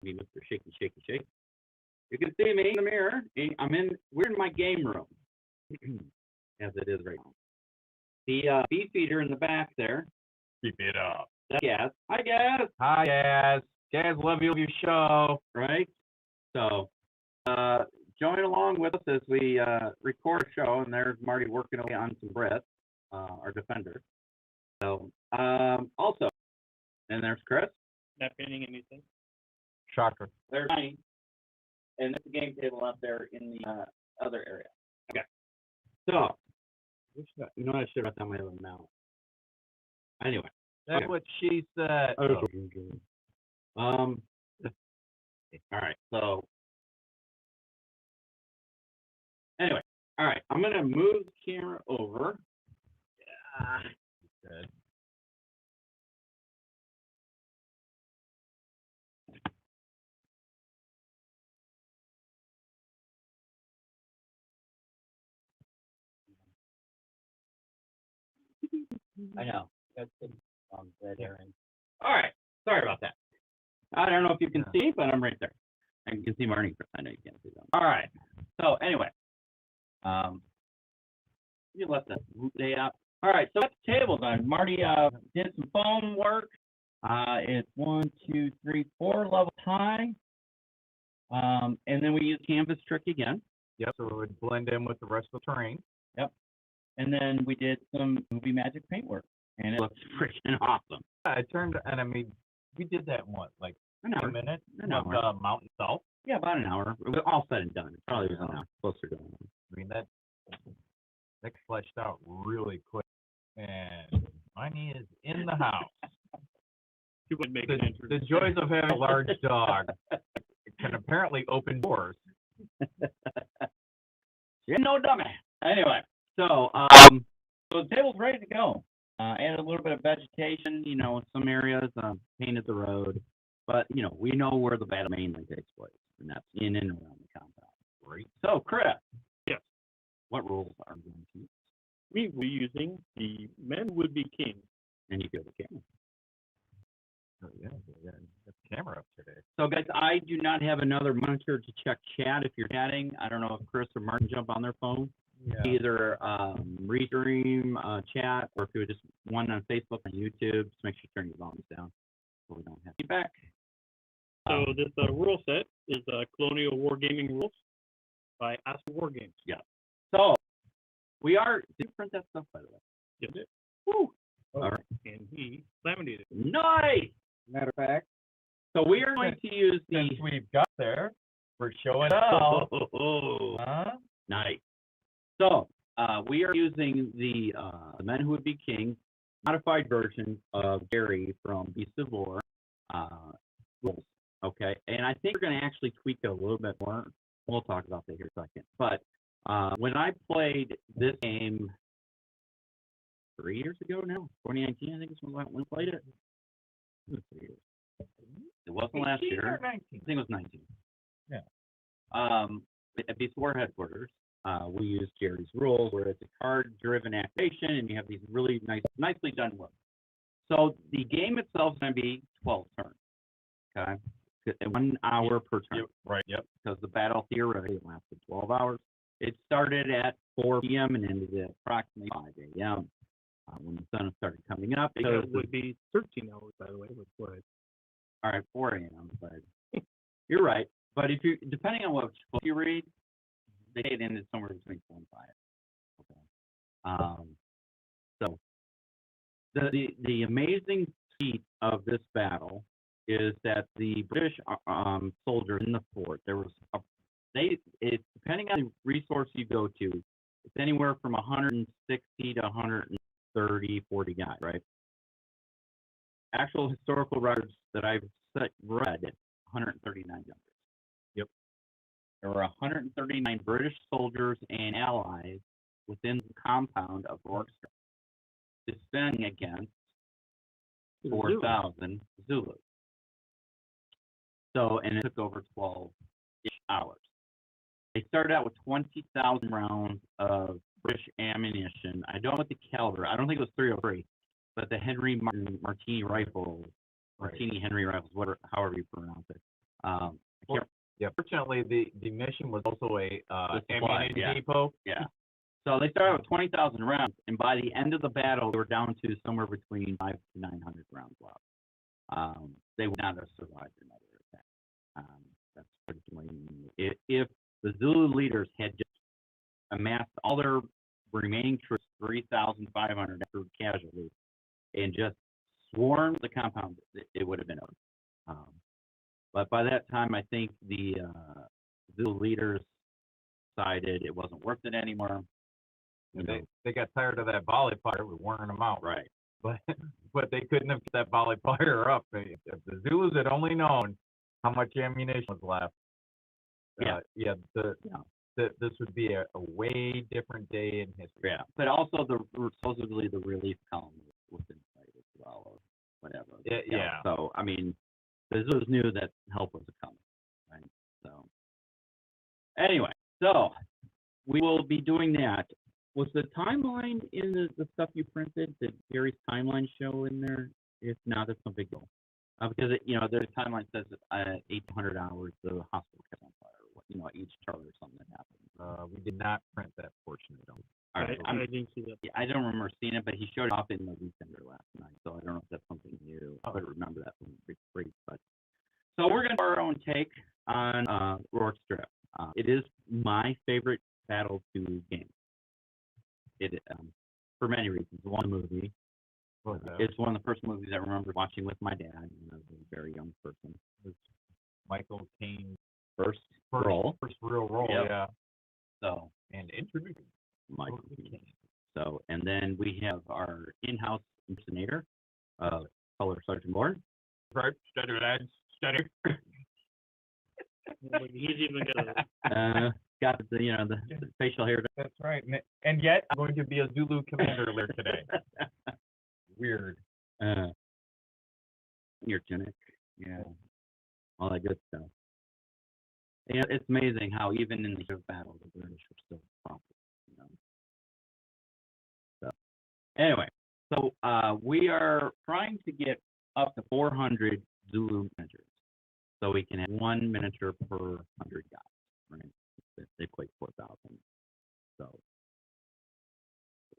Me, Mr. Shaky, Shaky, Shake. You can see me in the mirror. We're in my game room, as it is right now. The beef eater in the back there. Keep it up. That's Gaz. Hi, Gaz. Hi, Gaz. Gaz, love your show. Right? So, join along with us as we record a show, and there's Marty working away on some breath, our defender. So, also, and there's Chris. Not painting anything. Shocker. There's Johnny, and there's the game table out there in the other area. Okay. So, you know what? I should have done my other mouth. Anyway. That's what she said. All right. So, anyway, all right. I'm gonna move the camera over. Good. I know. That's good. Red herring. All right. Sorry about that. I don't know if you can see, but I'm right there. And you can see Marty. I know you can't see them. All right. So anyway, you left the day out. All right. So that's the table done. Marty did some foam work. It's 1, 2, 3, 4 levels high. And then we use canvas trick again. Yep. So it would blend in with the rest of the terrain. Yep. And then we did some movie magic paintwork, and it looks freaking awesome. I turned, and I mean, we did that in what, like an hour. 10 minutes? An hour. The mountain salt? Yeah, about an hour. It was all said and done. It probably was an hour, closer to an hour. I mean, that fleshed out really quick. And Miney is in the house. She would make an entrance. The joys of having a large dog can apparently open doors. You're no dummy. Anyway, so the table's ready to go. Added a little bit of vegetation, in some areas, painted the road. But, we know where the battle mainly takes place, and that's in and around the compound. Great. So, Chris. Yes. What rules are we going to use? We were using the men would be king. And you go to the camera. Oh, yeah, the camera up today. So, guys, I do not have another monitor to check chat if you're chatting. I don't know if Chris or Martin jump on their phone. Yeah. Either restream chat, or if you just one on Facebook and YouTube, just make sure you turn your volumes down so we don't have feedback. So this rule set is Colonial Wargaming Rules by Aspen War Games. Yeah. So we are. Did you print that stuff, by the way? Yes. Woo. Oh, all right. And he laminated it. Nice. Matter of fact, so we are going to use the. Since we've got there, we're showing out. Huh? Nice. So we are using the Men Who Would Be King modified version of Gary from Beast of War rules. Okay, and I think we're going to actually tweak it a little bit more. We'll talk about that here in a second. But when I played this game 3 years ago now, 2019, I think is when I played it. It was 3 years. It wasn't last year. 19. I think it was 19. Yeah. At Beast of War headquarters, we use Jerry's rules, where it's a card-driven activation, and you have these really nicely done rules. So the game itself is going to be 12 turns. Okay, 1 hour per turn. Yep. Right. Yep. Because the battle theoretically lasted 12 hours. It started at 4 p.m. and ended at approximately 5 a.m. When the sun started coming up. It would be 13 hours, by the way. All right, 4 a.m. But you're right. But if you, depending on what book you read, they say it ended somewhere between 4 and 5. Okay. So the amazing feat of this battle is that the British soldiers in the fort, there was depending on the resource you go to, it's anywhere from 160 to 130, 40 guys, right? Actual historical records that I've read, 139 jumpers. Yep. There were 139 British soldiers and allies within the compound of Orchestra, defending against 4,000 Zulus. So, and it took over 12-ish hours. They started out with 20,000 rounds of British ammunition. I don't know what the caliber. I don't think it was 303, but the Henry Martini rifles, Martini Henry rifles, whatever, however you pronounce it, I can't, Yeah, fortunately, the mission was also a The supply, ammunition yeah. depot. yeah. So they started with 20,000 rounds, and by the end of the battle, they were down to somewhere between 500 to 900 rounds left. They would not have survived another attack. That's pretty plain. If the Zulu leaders had just amassed all their remaining troops, 3,500 casualties, and just swarmed the compound, it would have been over. But by that time, I think the Zulu leaders decided it wasn't worth it anymore. You know, They got tired of that volley fire. We wearing them out. right. But they couldn't have put that volley fire up. If the Zulus had only known how much ammunition was left, this would be a way different day in history. Yeah, but also supposedly the relief column was in sight as well, or whatever. Yeah. So I mean, the Zulus knew that help was coming, right? So anyway, so we will be doing that. Was the timeline in the stuff you printed? Did Gary's timeline show in there? If not, that's no big deal. Because their timeline says 800 hours the hospital kept on fire. Each chart or something that happened. We did not print that portion of it. All right, I didn't see that. yeah, I don't remember seeing it, but he showed it off in the weekender last night, so I don't know if that's something new. I would remember that from the big brief. But so we're going to do our own take on Sitrep. It is my favorite Battle 2 game. It for many reasons. One, movie. It's one of the first movies I remember watching with my dad when I was a very young person. It was Michael Caine's first first real role. Yep. Yeah. So And introducing Michael Caine. So, and then we have our in-house impersonator, Color Sergeant Bourne. Right, steady lads, steady. Like, he's even got Got the facial hair. That's right. And yet, I'm going to be a Zulu commander later today. Weird. Your tunic, all that good stuff. And it's amazing how even in the heat of battle, the British were still powerful. So anyway, we are trying to get up to 400 Zulu miniatures, so we can have one miniature per 100 guys. Right? They play 4,000. So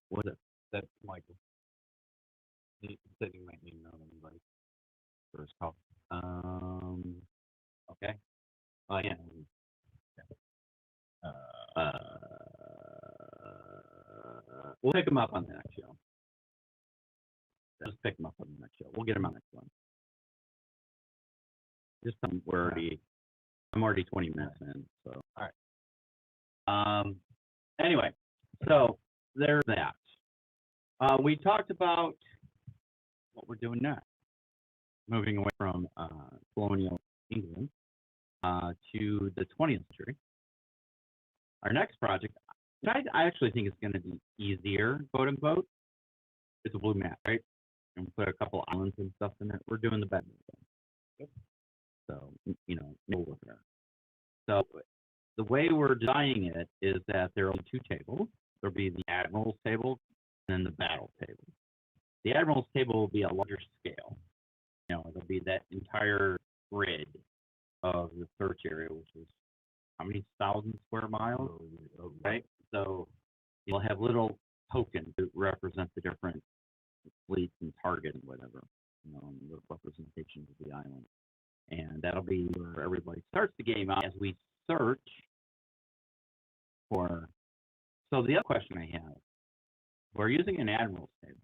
what is it? That's Michael. He said he might need another invite for his call. Okay. Oh yeah. We'll pick him up on the next show. Just pick him up on the next show. We'll get him on next one. Just I'm already 20 minutes in, so. All right. Anyway, so there's that. We talked about what we're doing next. Moving away from colonial England to the 20th century. Our next project, which I actually think is going to be easier, quote unquote, it's a blue map, right? And we put a couple islands and stuff in it. We're doing the bedroom thing. So, we'll look at it. So, the way we're designing it is that there are only two tables. There'll be the Admiral's table and then the Battle table. The Admiral's table will be a larger scale. It'll be that entire grid of the search area, which is how many thousand square miles, right? So you'll have little tokens that represent the different fleets and target and whatever, the representations of the island. And that'll be where everybody starts the game out as we search for. So the other question I have, we're using an Admiral's table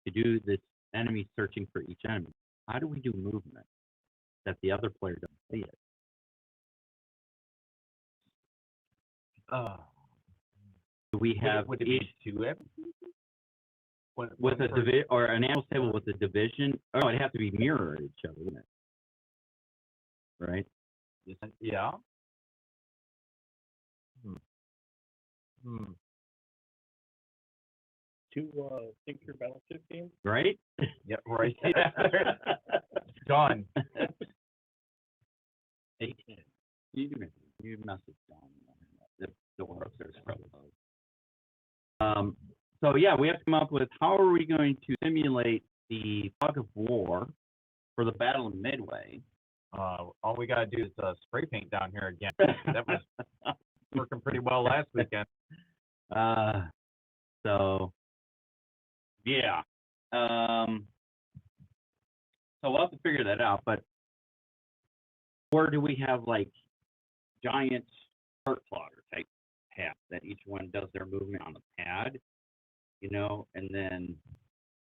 to do this enemy searching for each enemy. How do we do movement that the other player doesn't see it? Do we have would it each be two with a division or an Admiral's table with a division? Oh, it'd have to be mirror each other, wouldn't it? Right? Yeah. Two Think Your Battleship games. Right? Yep, right. Done. 18. You message John. The door upstairs is probably closed. So yeah, we have to come up with how are we going to simulate the fog of war for the Battle of Midway All we gotta do is spray paint down here again. That was working pretty well last weekend. So, yeah. So we'll have to figure that out, but or do we have like giant cart plotter type paths that each one does their movement on the pad, and then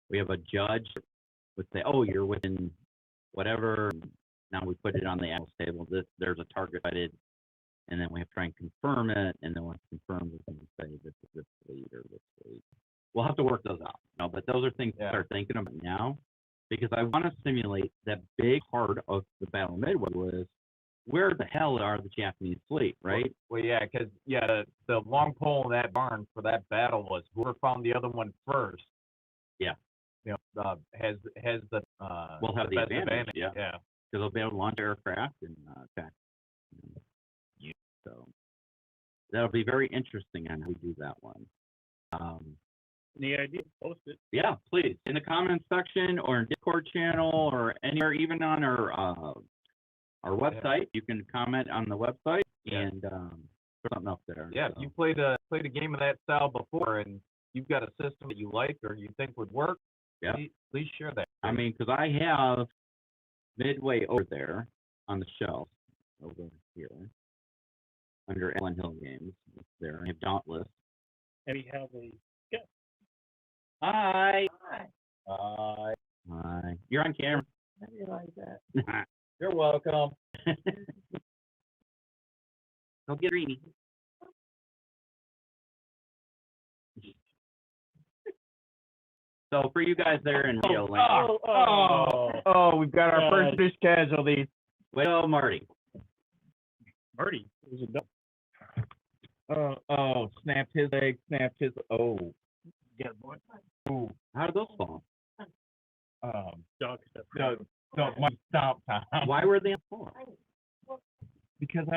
we have a judge would say, oh, you're within whatever. Now we put it on the animals table. There's a target sighted, and then we have to try and confirm it, and then once confirmed, we can say this is this fleet or this fleet. We'll have to work those out. But those are things to start thinking about now, because I want to simulate that big part of the Battle of Midway was where the hell are the Japanese fleet, right? Well, yeah, because the long pole in that barn for that battle was whoever found the other one first. Yeah. Has the We'll have the best advantage. Yeah. Yeah. Because they'll be able to launch aircraft and attack. So that'll be very interesting on how we do that one. Any idea? Post it. Yeah, please, in the comments section or in Discord channel or anywhere, even on our website. You can comment on the website and put something up there. Yeah, so. if you played a game of that style before and you've got a system that you like or you think would work, please share that. I mean, because I have Midway over there on the shelf over here under Ellen Hill Games. It's there. I have Dauntless. And we have a guest. Hi. Hi. Hi. You're on camera. I realize that. You're welcome. Don't get greedy. So for you guys there in Rio, we've got our first fish casualty. well, Marty. Marty, it was a duck. Snapped his leg, Yeah, boy. Ooh. How did those fall? Dog stuff. My stomp time. Why were they on the floor? Because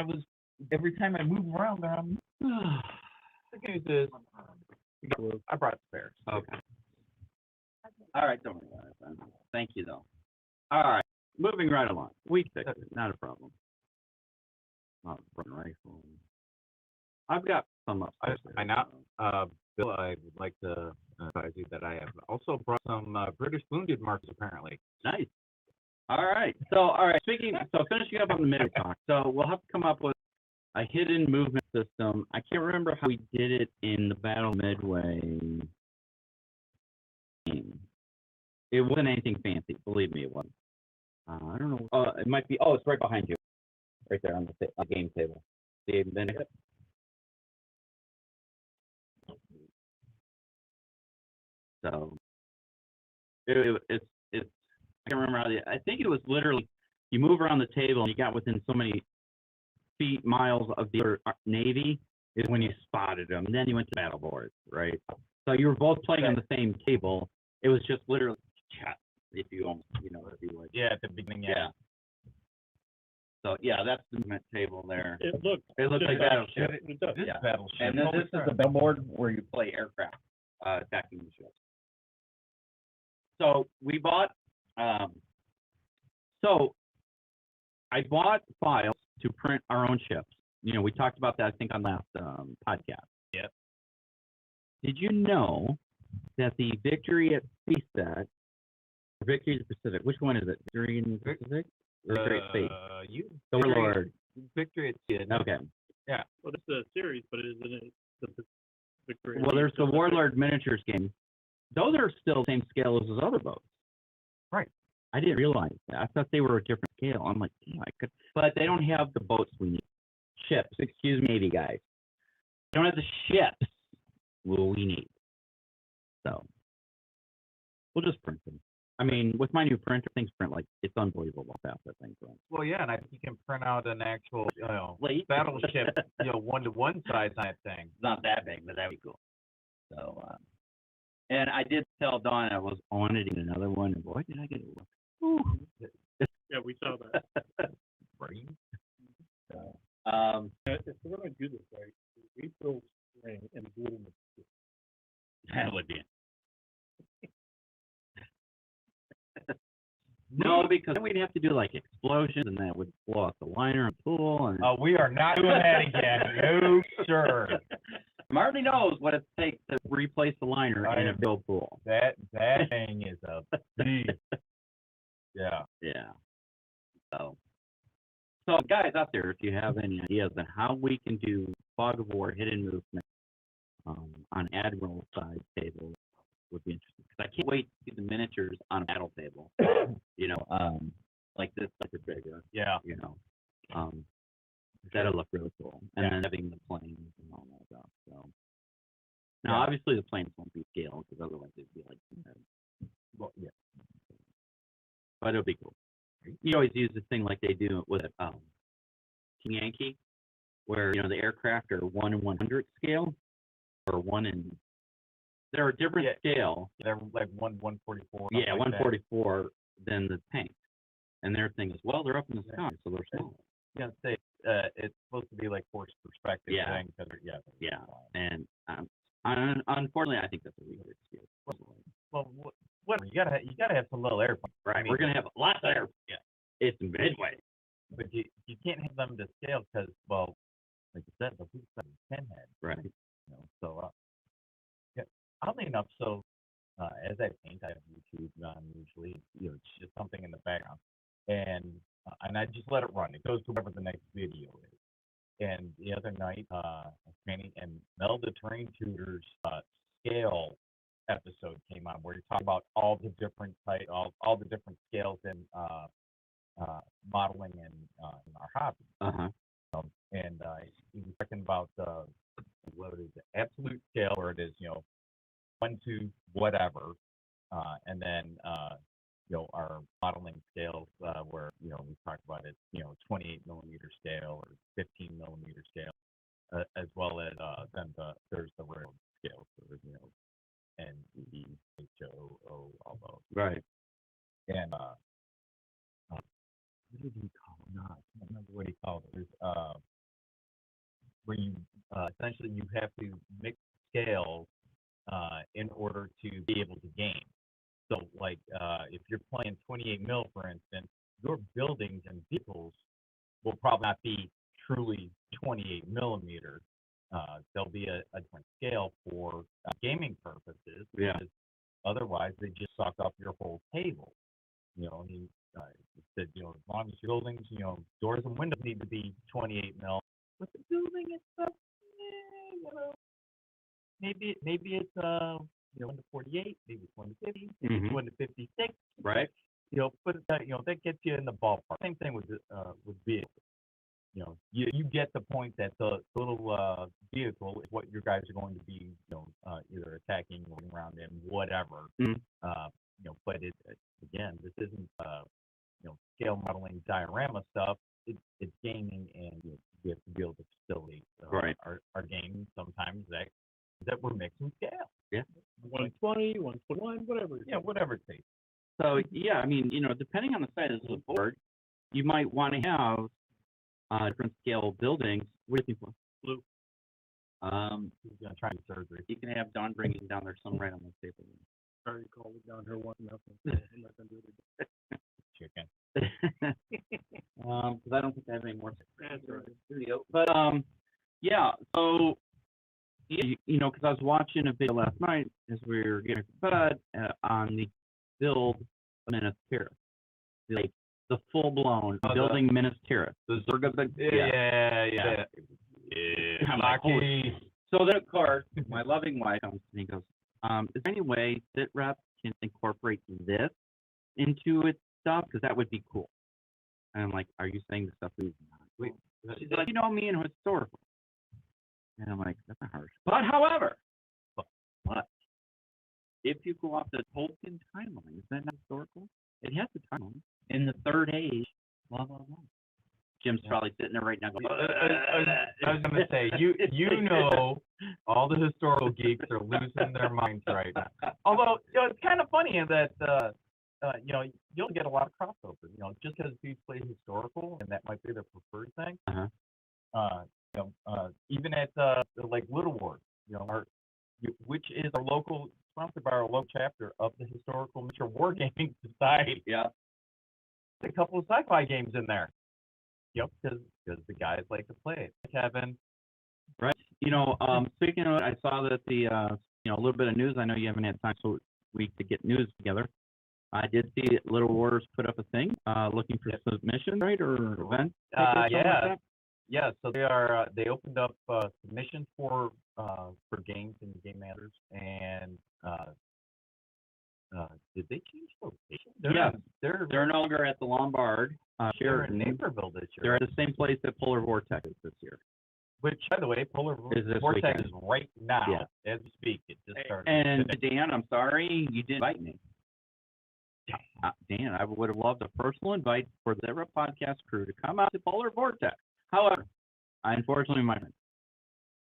every time I move around there, the news is, I brought spares. Okay. All right, don't worry about it then. Thank you, though. All right, moving right along. We fixed it, not a problem. Front rifle. I've got some upstairs. I know. Bill, I would like to advise you that I have also brought some British wounded marks, apparently. Nice. All right. So finishing up on the middle talk. So we'll have to come up with a hidden movement system. I can't remember how we did it in the Battle Midway game. It wasn't anything fancy. Believe me, it wasn't. I don't know. It might be. Oh, it's right behind you, right there on the game table. See, then. So it's I can't remember how I think it was literally you move around the table and you got within so many miles of the other Navy is when you spotted them. And then you went to battle boards, right? So you were both playing on the same table. It was just literally chess, if you almost, if you would. Yeah, at the beginning. Yeah. So yeah, that's the movement table there. It looks like battleship. It does. This Yeah. battleship. And then this is the billboard where you play aircraft attacking the ships. So we bought. So I bought files to print our own ships. We talked about that, I think, on last podcast. Yep. Did you know that the Victory at Sea set, Victory at the Pacific, which one is it? Victory in the Pacific? Or Victory at Sea? The Warlord. Victory at Sea. Okay. Yeah. Well, this is a series, but isn't it the Victory? Well, there's the Warlord miniatures game. Those are still the same scale as those other boats. Right. I didn't realize that. I thought they were a different scale. I'm like, but they don't have the boats we need. Ships, excuse me, Navy guys. They don't have the ships we need. So we'll just print them. I mean, with my new printer, things print like it's unbelievable how fast that thing prints. Well, yeah, and I think you can print out an actual, battleship, 1-to-1 size type thing. It's not that big, but that'd be cool. So, and I did tell Dawn I wanted to get another one, and boy, did I get it. Yeah, we saw that. Right. So, If we're going to do this right, we throw string and do it in the. that would be it. No, because then we'd have to do like explosions, and that would blow up the liner and pool. And We are not doing that again. No, sir. Marty knows what it takes to replace the liner in a big pool. That thing is a beast. Yeah. Yeah. So guys out there, if you have any ideas on how we can do fog of war hidden movement on Admiral size tables, would be interesting. Because I can't wait to see the miniatures on a battle table. Like this, like a bigger. Yeah. That'll look really cool. And Yeah. then having the planes and all that stuff. So now, obviously, the planes won't be scaled because otherwise they'd be like, Well, yeah. but it'll be cool. You always use the thing like they do with King Yankee, where the aircraft are 1 in 100 scale, or 1 in. They're a different scale. They're like 144. Yeah, 144 than the tank. And their thing is, well, they're up in the sky, so they're small. I was gonna say it's supposed to be like forced perspective thing. Yeah. And unfortunately, I think that's a weird excuse. Well, whatever. You gotta have some little airplanes. Right. I mean, We're gonna have lots of air. Yeah. It's midway. But you can't have them to scale because, well, like you said, the Boost 10 head. Right. So oddly enough, so as I paint, I have YouTube on usually. It's just something in the background, and I just let it run. It goes to whatever the next video is. And the other night, Manny and Mel the Terrain Tutors scale episode came on, where you talk about all the different all the different scales in modeling in our hobby. And he was talking about what is it, absolute scale, where it is 1 to whatever, and then our modeling scales, where we talk about it 28 millimeter scale or 15 millimeter scale, as well as then there's the railroad scale, so N, E, H, O, O, all those. Right. And what did he call it? No, I can't remember what he called it. There's where you essentially you have to mix scales in order to be able to game. So, like, if you're playing 28 mil, for instance, your buildings and vehicles will probably not be truly 28 millimeter. There'll be a different scale for gaming purposes. Yeah. Because otherwise, they just suck up your whole table. He said, as long as your buildings, doors and windows need to be 28 mil, but the building itself, maybe it's 1 to 48, maybe it's 1 to 50, maybe it's 1 to 56. Right. But that gets you in the ballpark. Same thing with vehicles. You get the point that the little vehicle is what your guys are going to be, either attacking, moving around in, whatever. But again, this isn't scale modeling diorama stuff. It's gaming, and we have to be able to facilitate our game sometimes that we're mixing scale. Yeah. 120, 121, whatever. Yeah, whatever it takes. So yeah, I mean, depending on the size of the board, you might want to have different scale buildings. What are you looking for? Blue. He's gonna try surgery. You can have Don bringing down there some right on the table. I already called it down here once, nothing. I'm not gonna do it again. Chicken. Because I don't think I have any more. That's right. Studio. But yeah. So because I was watching a video last night as we were getting to bed on the build of Minas Tirith, like the full blown building Minas Tirith. Yeah. I'm like, holy. So then, of course, my loving wife comes to me and goes, is there any way Sitrep can incorporate this into its stuff? Because that would be cool. And I'm like, are you saying the stuff is not? Wait. She's like, me and historical. And I'm like, that's not harsh. But however, if you go off the Tolkien timeline, is that not historical? It has the timeline. In the third age, blah, blah, blah. Jim's probably sitting there right now going, I was going to say, all the historical geeks are losing their minds right now. Although, it's kind of funny in that, you'll get a lot of crossover. Just because dudes play historical, and that might be their preferred thing. Even at like Little Wars, which is our local, sponsored by our local chapter of the Historical Miniature Wargaming Society. Yeah. a couple of sci-fi games in there. Yep, because the guys like to play it. Kevin. Right. Speaking of it, I saw that a little bit of news. I know you haven't had time so week to get news together. I did see Little Wars put up a thing, looking for submissions, right, or events. Yeah. So they opened up submissions for games and game matters, and did they change location? They're no longer at the Lombard. They're in Sheraton. Naperville this year. They're at the same place that Polar Vortex is this year. Which, by the way, Polar Is this Vortex weekend. is right now Yeah. as we speak. It just started. And today. Dan, I'm sorry you didn't invite me. Dan, I would have loved a personal invite for the Sitrep podcast crew to come out to Polar Vortex. However, unfortunately, my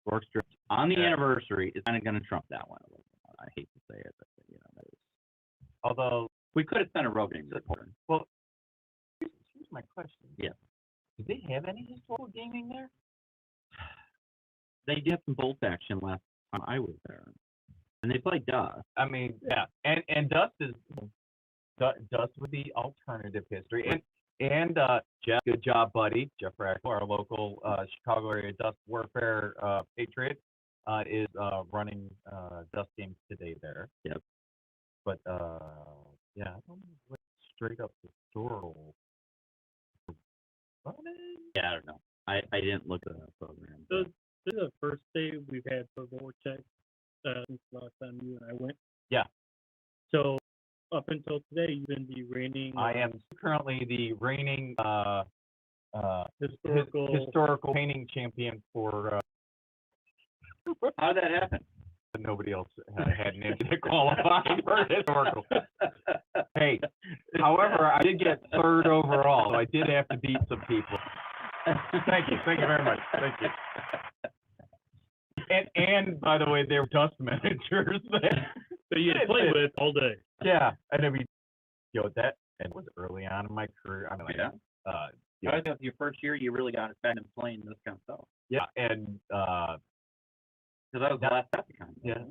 work trip on the anniversary is kind of going to trump that one a little bit. I hate to say it, but that is. Although we could have sent a road game reporter. Well, here's my question. Yeah. Do they have any historical gaming there? They did some bolt action last time I was there, and they played Dust. I mean, yeah, and Dust is Dust would be alternative history, and Jeff, good job, buddy, Jeff Rackle, our local Chicago area Dust Warfare patriot, is running Dust games today there. Yep. But yeah, I don't know what straight up historical. Yeah, I don't know. I didn't look at the program. So this is the first day we've had for Vortex since the last time you and I went. Yeah. So up until today, you've been the reigning. I am currently the reigning historical painting champion for. How did that happen? Nobody else had an to qualify for historical. Hey, however, I did get third overall, so I did have to beat some people. Thank you very much. Thank you. And by the way, they were Dust managers. So you had to play with all day. Yeah, and I mean, that and was early on in my career. I mean, like, I think your first year, you really got back into playing this kind of stuff. Yeah, and because that was the last Depticon. Yeah.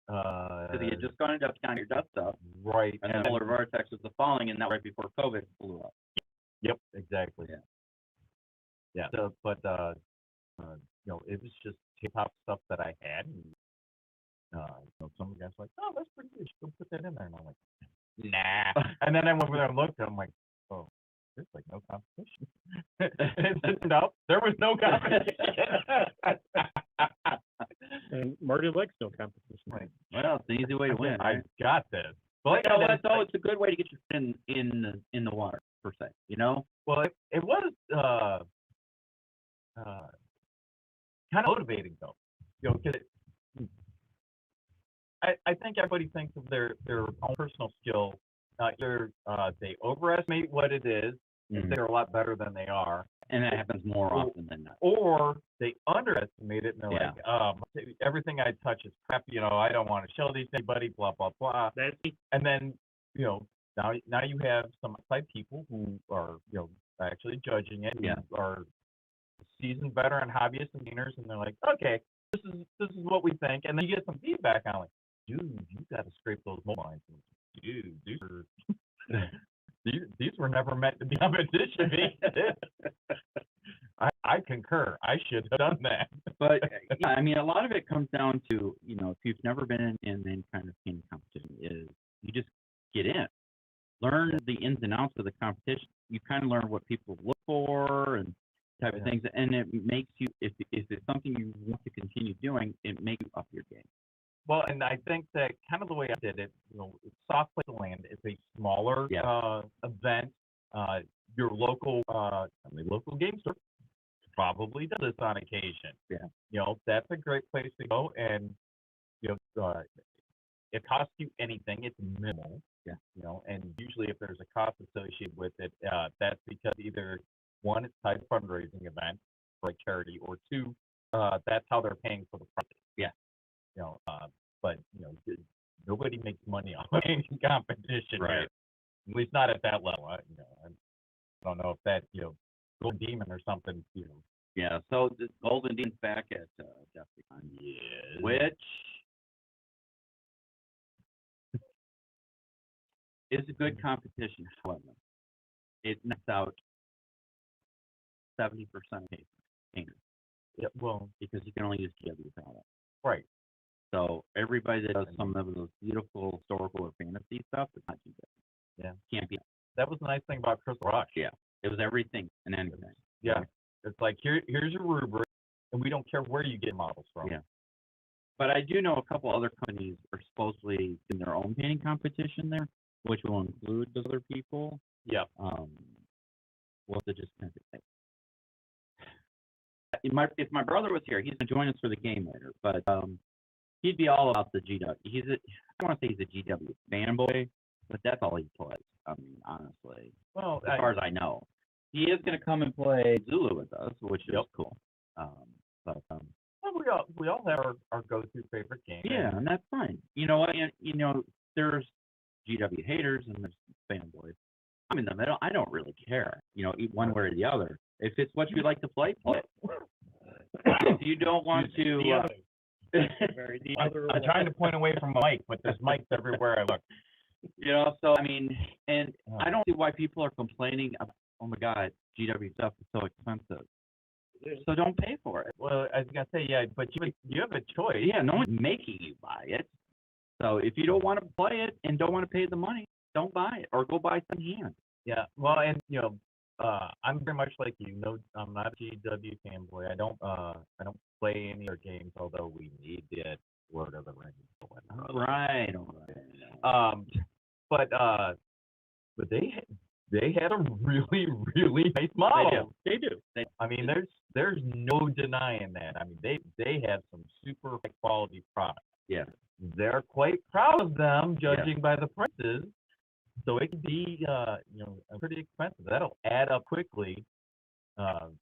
Because you had just gone into Depticon, your Dust stuff. Right. And then Polar Vortex was the following, and that right before COVID blew up. Yep, exactly. Yeah. Yeah. So, but it was just hip-hop stuff that I had. And, some guys were like, oh, that's pretty good. You should put that in there. And I'm like, nah. And then I went over there and looked, and I'm like, oh, there's like no competition. It turned out there was no competition. And Marty likes no competition. Like, well, it's an easy way to win. I got this. But you know what, though? It's a good way to get your in the water, per se. Well, it was kind of motivating, though. Cause I think everybody thinks of their own personal skill. Either they overestimate what it is, and they're a lot better than they are. And that happens more often than not. Or they underestimate it, and they're like, everything I touch is crap. I don't want to show these to anybody. Blah blah blah. And then now you have some outside people who are actually judging it. Who are seasoned veteran hobbyists and beginners, and they're like, okay, this is what we think, and then you get some feedback on like, dude, you got to scrape those mold lines. Dude, these were never meant to be competition. I concur. I should have done that. But yeah, I mean, a lot of it comes down to if you've never been in any kind of painting competition, is you just get in, learn the ins and outs of the competition. You kind of learn what people look for and type of things, and it makes you, if it's something you want to continue doing, it makes you up your game. Well, and I think that kind of the way I did it, Soft Place to Land is a smaller event. Your local game store probably does this on occasion. Yeah. That's a great place to go, and it costs you anything. It's minimal. Yeah. And usually if there's a cost associated with it, that's because either one, it's tied to a fundraising event for a charity, or two, that's how they're paying for the product. Yeah. But nobody makes money off of any competition, right? Here. At least not at that level. I don't know if that Golden Demon or something. Yeah. So the Golden Demon's back at Depticon. Yes. Which is a good competition, however. it knocks out 70% of painters Yeah, well, because you can only use GW product. right. So everybody that does some of those beautiful historical or fantasy stuff, it's not GW. Yeah. Can't be. That was the nice thing about Crystal Rush. Yeah. It was everything and anything. Yeah. It's like, here's your rubric, and we don't care where you get models from. Yeah. But I do know a couple other companies are supposedly in their own painting competition there, which will include those other people. Yeah. We'll have to just kind of think. If my brother was here, he's gonna join us for the game later. But he'd be all about the GW. I don't want to say he's a GW fanboy, but that's all he plays. I mean, honestly, Well, as far as I know, he is gonna come and play Zulu with us, which is Yep. cool. well, we all have our go-to favorite game. Yeah, and that's fine. You know what? There's GW haters and there's fanboys. I'm in the middle. I don't really care. One way or the other. If it's what you like to play, play it. If you don't want to, I'm trying to point away from the mic, but there's mics everywhere I look. So I mean, and I don't see why people are complaining about, oh my God, GW stuff is so expensive. So don't pay for it. Well, I was gonna say, yeah, but you have a choice. Yeah, no one's making you buy it. So if you don't want to play it and don't want to pay the money, don't buy it or go buy some hand. Yeah, well, and I'm very much like you. No, I'm not a GW fanboy. I don't play any of their games, although we need it. Lord of the Rings. Right. But they had a really, really nice model. They do. I mean, there's no denying that. I mean, they have some super high quality products. Yeah. They're quite proud of them, judging by the prices. So it can be, pretty expensive. That'll add up quickly, as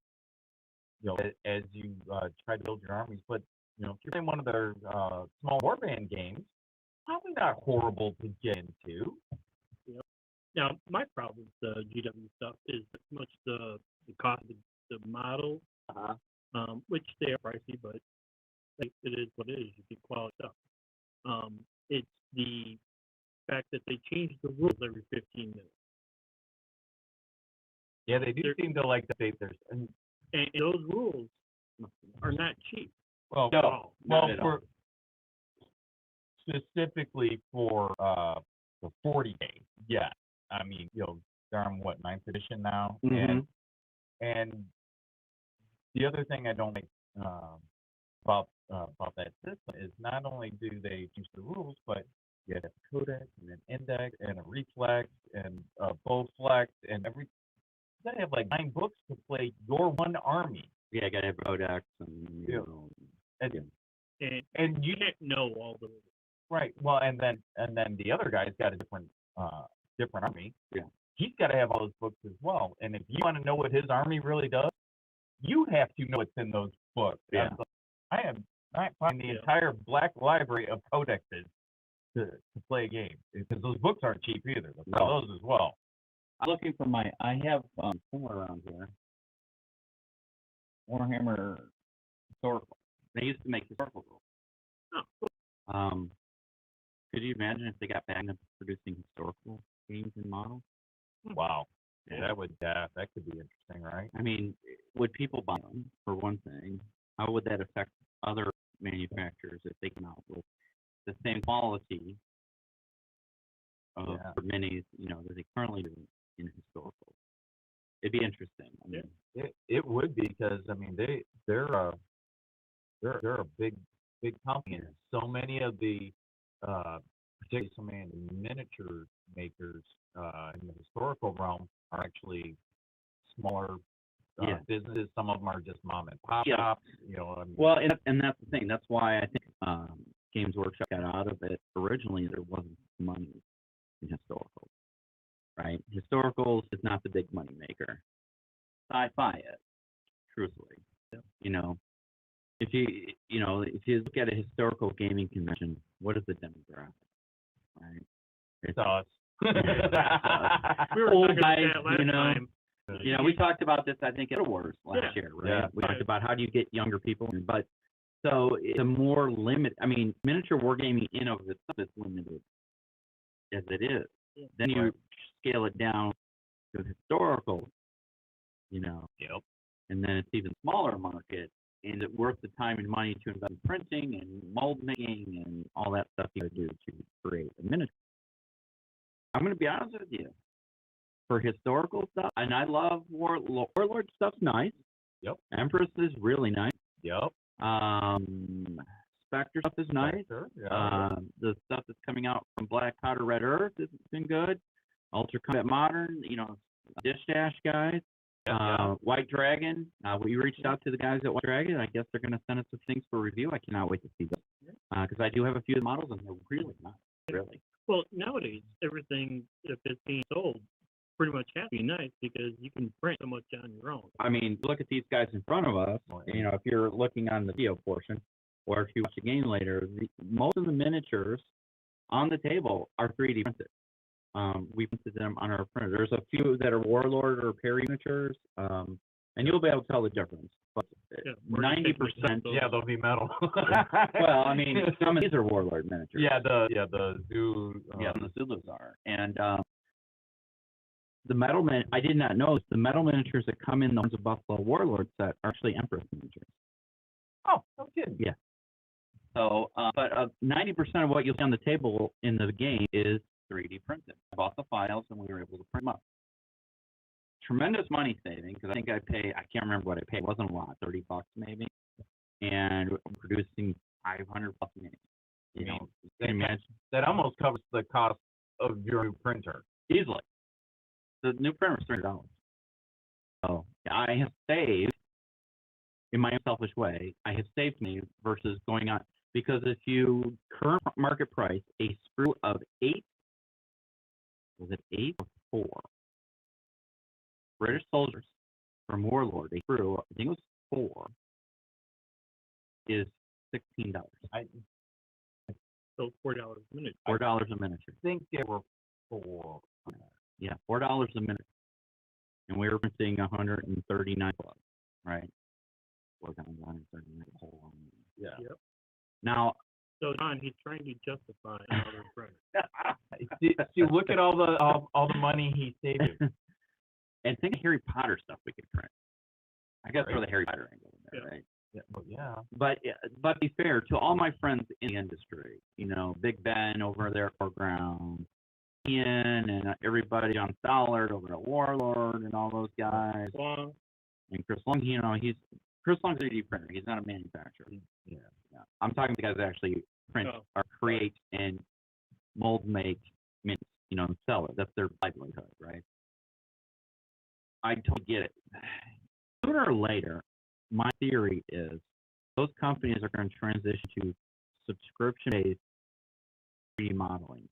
you try to build your armies. But if you're playing one of their small warband games, probably not horrible to get into. Now, my problem with the GW stuff is much the cost of the model, which they are pricey, but it is what it is. You get quality stuff. It's the fact that they change the rules every 15 minutes. Yeah, they do seem to like to update theirs. And those rules are not cheap. Well, for specifically for the 40 days, yeah. I mean, they're on what, 9th edition now, Mhm. and the other thing I don't like about that system is not only do they change the rules, but you have a codex and an index and a reflex and a bowflex and you gotta have like 9 books to play your one army. Yeah, I gotta have codex and And you can't know all the rules. Right. Well, and then the other guy's got a different army. Yeah. He's got to have all those books as well. And if you want to know what his army really does, you have to know what's in those books. Yeah. I find the entire black library of codexes to play a game because those books aren't cheap either. Those as well. I'm looking for I have somewhere around here, Warhammer historical. They used to make historical rules. Oh, cool. Could you imagine if they got back into producing historical games and models? Wow. Yeah. That could be interesting, right? I mean, would people buy them, for one thing? How would that affect other manufacturers if they come out with the same quality of minis, that they currently do in historical? It'd be interesting. I mean, it would be because I mean they're a big company, and so many of the particularly so many of the miniature makers in the historical realm are actually smaller businesses. Some of them are just mom and pop shops. I mean, well, and that's the thing. That's why I think Games Workshop got out of it originally. There wasn't money in historical, right? Historicals is not the big money maker. Sci-fi is, truthfully. If you look at a historical gaming convention, what is the demographic, right? It's us. We were Old talking guys, about that last time. We talked about this, I think, at Wars last year, right? Yeah. We talked about how do you get younger people in, but so it's a more limit. I mean, miniature wargaming in of itself is limited as it is. Yeah. Then you scale it down to historical, you know, Yep. and then it's even smaller market. And it worth the time and money to invest in printing and mold making and all that stuff you gotta do to create a miniature? I'm gonna be honest with you. For historical stuff, and I love Warlord stuff's nice. Yep. Empress is really nice. Yep. Spectre stuff is nice. Spectre, yeah. The stuff that's coming out from Black Powder Red Earth has been good. Ultra Combat Modern, you know, Dish Dash guys. Yeah. White Dragon. We reached out to the guys at White Dragon. I guess they're going to send us some things for review. I cannot wait to see them. Because I do have a few of the models, and they're really nice. Really. Well, nowadays, everything, if it's being sold, pretty much has to be nice because you can print so much on your own. I mean, look at these guys in front of us. You know, if you're looking on the video portion, or if you watch the game later, most of the miniatures on the table are 3D printed. We printed them on our printer. There's a few that are Warlord or Perry miniatures, and you'll be able to tell the difference. But 90%, Yeah, they'll be metal. well, I mean, some of these are Warlord miniatures. Yeah, the Zoo. Yeah, the Zulus are. And the metal I did not know the metal miniatures that come in the ones of Buffalo Warlord set are actually Empress miniatures. Oh, no kidding. Yeah. So, but 90% of what you'll see on the table in the game is 3D printed. I bought the files and we were able to print them up. Tremendous money saving because I think I can't remember what I paid. It wasn't a lot, $30 maybe. And producing 500 plus minis. You know, can you imagine? That almost covers the cost of your new printer. Easily. The new printer is $300. So I have saved, in my selfish way, I have saved me versus going on, because if you current market price a sprue of 8, was it 8 or 4 British soldiers from Warlord, a sprue, I think it was 4, is $16. So $4 a minute. $4 a miniature. I think they were 4. Yeah, $4 a minute. And we were printing 139 plus, right? 139 whole. Yeah. Yep. Now, So John, he's trying to justify another printer. See, look at all the money he saved. and think of Harry Potter stuff we could print. I got to throw the Harry Potter angle in there, right? Yeah. But be fair to all my friends in the industry, you know, Big Ben over there at Foreground, Ian, and everybody on Stollard over at Warlord, and all those guys. Long. And Chris Long, you know, Chris Long's a 3D printer. He's not a manufacturer. Yeah. I'm talking to the guys that actually print or create and mold make mints, you know, and sell it. That's their livelihood, right? I totally get it. Sooner or later, my theory is those companies are going to transition to subscription-based 3D modeling.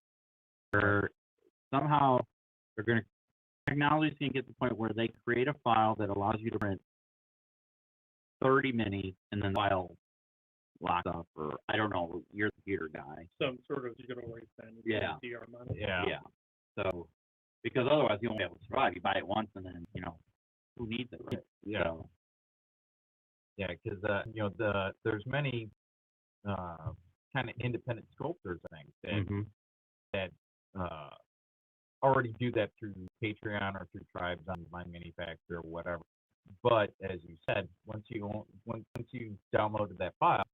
Where somehow technology's going to get to the point where they create a file that allows you to print 30 minis and then the file locks up, or I don't know, you're the computer guy. Some sort of digital wasteland. Yeah. DR model. Yeah. So, because otherwise you won't be able to survive. You buy it once and then, you know, who needs it, right? Yeah. So, Yeah, because you know, there's many kind of independent sculptors, I think, that already do that through Patreon or through Tribes on My Manufacturer or whatever. But as you said, once you downloaded that file,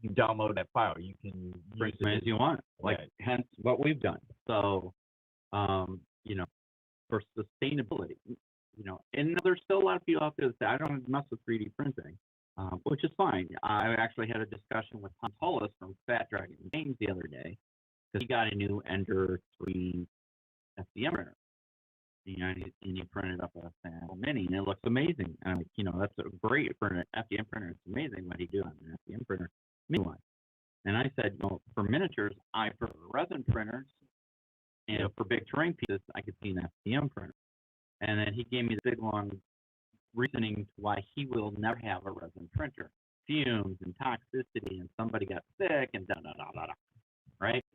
you download that file. You can print as you want, like hence what we've done. So, you know, for sustainability, you know, and there's still a lot of people out there that say I don't mess with 3D printing, which is fine. I actually had a discussion with Tom Hollis from Fat Dragon Games the other day because he got a new Ender 3 FDM printer. You know, and he printed up a sample mini, and it looks amazing. And I'm like, you know, that's a great for an FDM printer. It's amazing what he did on an FDM printer. Meanwhile, and I said, you know, for miniatures, I prefer resin printers, and for big terrain pieces, I could see an FDM printer. And then he gave me the big long reasoning to why he will never have a resin printer. Fumes and toxicity, and somebody got sick, and da-da-da-da-da, right?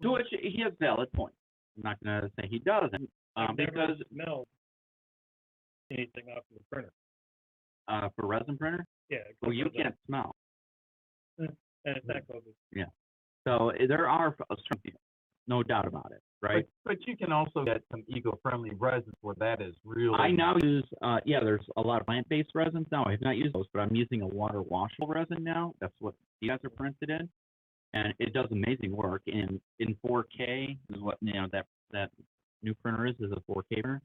To which he has valid points. I'm not going to say he doesn't, because smell anything off of the printer. For resin printer, Yeah. well, you can't smell. And it's not COVID. Yeah. So there are strengths here, no doubt about it. right? But you can also get some eco-friendly resins where that is really. I now use, there's a lot of plant-based resins now. I have not used those, but I'm using a water washable resin now. That's what these guys are printed in. And it does amazing work in 4K is what, that new printer is a 4K printer.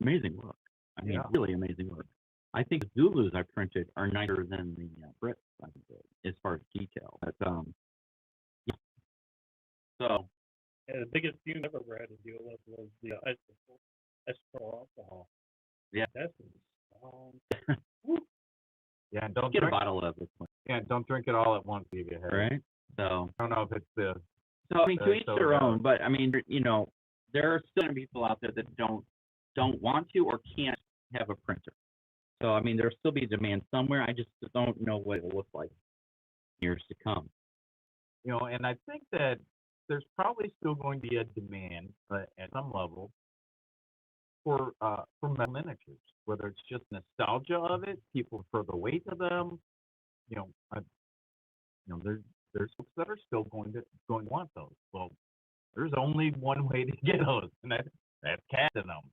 Amazing work. I mean, really amazing work. I think the Zulus I printed are nicer than the Brits, I think, as far as detail. But, yeah. So. Yeah, the biggest fume I've ever had to deal with was the isopropyl alcohol. Yeah. That's Yeah, and don't Get drink, a bottle of it. yeah, don't drink it all at once. You get headache. Right? So. I don't know if it's the. So I mean, to each so their own. But I mean, there are still people out there that don't want to or can't have a printer. So I mean, there'll still be demand somewhere. I just don't know what it will look like years to come. And I think that there's probably still going to be a demand at some level for metal miniatures, whether it's just nostalgia of it, people prefer the weight of them. There's folks that are still going to want those. Well, there's only one way to get those, and that's casting them.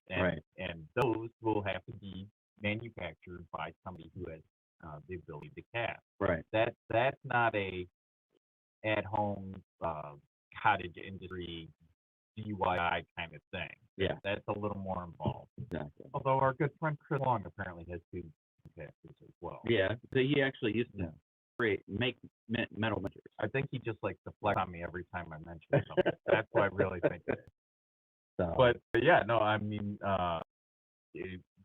And those will have to be manufactured by somebody who has the ability to cast. Right. That's not a at-home cottage industry DIY kind of thing. Yeah. That's a little more involved. Exactly. Although our good friend Chris Long apparently has two casters as well. Yeah. So he actually used to make metal miniatures. I think he just likes to flex on me every time I mention something. That's what I really think. So. But yeah, no, I mean,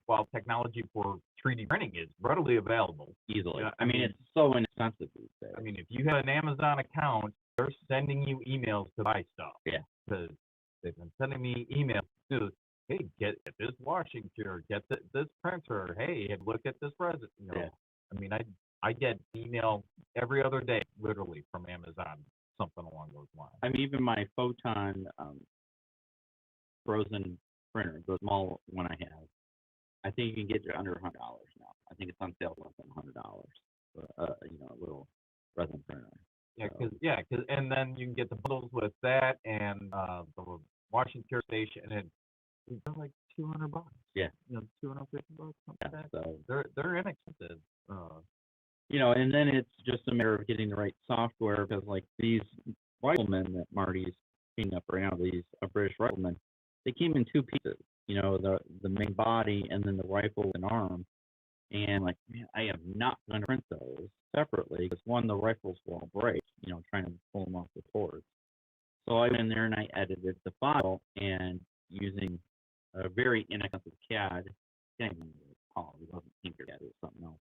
while technology for 3D printing is readily available easily, I mean, it's so inexpensive these days. I mean, if you have an Amazon account, they're sending you emails to buy stuff. Yeah. Because they've been sending me emails to, hey, get this washing cure, get this printer, hey, look at this resin. Yeah. I mean, I get email every other day, literally, from Amazon, something along those lines. I mean, even my Photon frozen printer, the small one I have, I think you can get it under $100 now. I think it's on sale for less than $100 for a little resin printer. Yeah, and then you can get the bundles with that and the washing cure station, and they're like $200. Yeah, $250, something like that. So they're inexpensive. And then it's just a matter of getting the right software, because like these riflemen that Marty's picking up right now, these British riflemen, they came in two pieces. The main body and then the rifle and arm. And like, man, I am not going to print those separately because one, the rifles will break, trying to pull them off the ports. So I went in there and I edited the file, and using a very inexpensive CAD, I can't even recall, it wasn't Tinkercad, it was something else.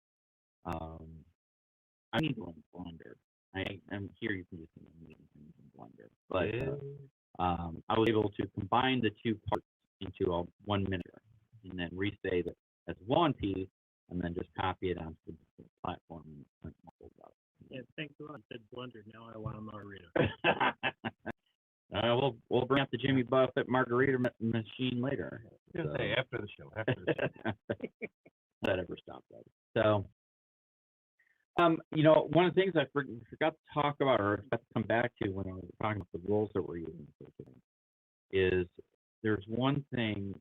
I need one Blender. I'm here you can use in Blender, but I was able to combine the two parts into one miniature, and then resave it as one piece, and then just copy it onto the platform and print multiple out. Yeah, thanks a lot. I said Blender. Now I want a margarita. We'll bring out the Jimmy Buffett margarita machine later. Hey, after the show. That ever stopped that. So, one of the things I forgot to talk about, or forgot to come back to when I was talking about the rules that we're using for today, is there's one thing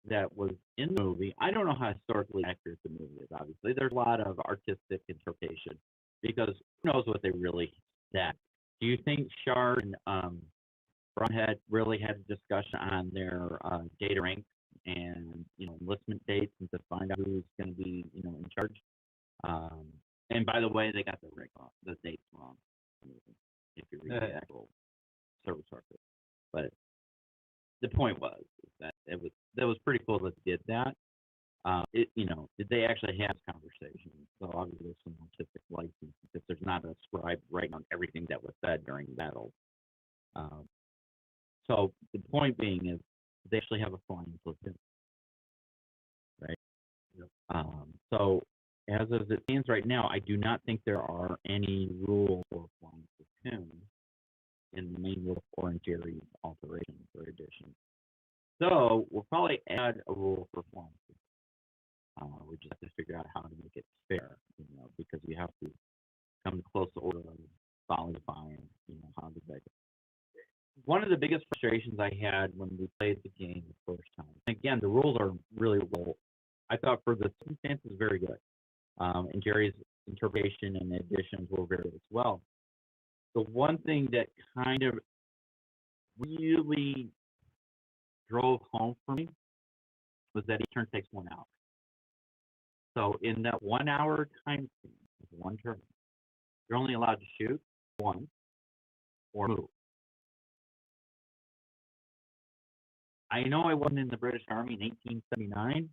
that was in the movie. I don't know how historically accurate the movie is, obviously. There's a lot of artistic interpretation, because who knows what they really said. Do you think Shard and Brownhead really had a discussion on their data rank and enlistment dates, and to find out who's going to be in charge? And by the way, they got the dates wrong, if you read the actual service record. But the point was that that was pretty cool that they did that. Did they actually have this conversation? So obviously there's some artistic license because there's not a scribe writing on everything that was said during the battle. So the point being is they actually have a flying platoon, right? Yep. So as it stands right now, I do not think there are any rules for flying platoon in the main rule or in Jerry's alterations or additions. So we'll probably add a rule for flying platoon. We just have to figure out how to make it fair, because you have to come to close order of volley fire, how to make it. one of the biggest frustrations I had when we played the game the first time. Again, the rules are really well. I thought for the circumstances, very good. And Jerry's interpretation and additions were very good as well. The one thing that kind of really drove home for me was that each turn takes 1 hour. So in that 1 hour time frame, one turn, you're only allowed to shoot once or move. I know I wasn't in the British Army in 1879,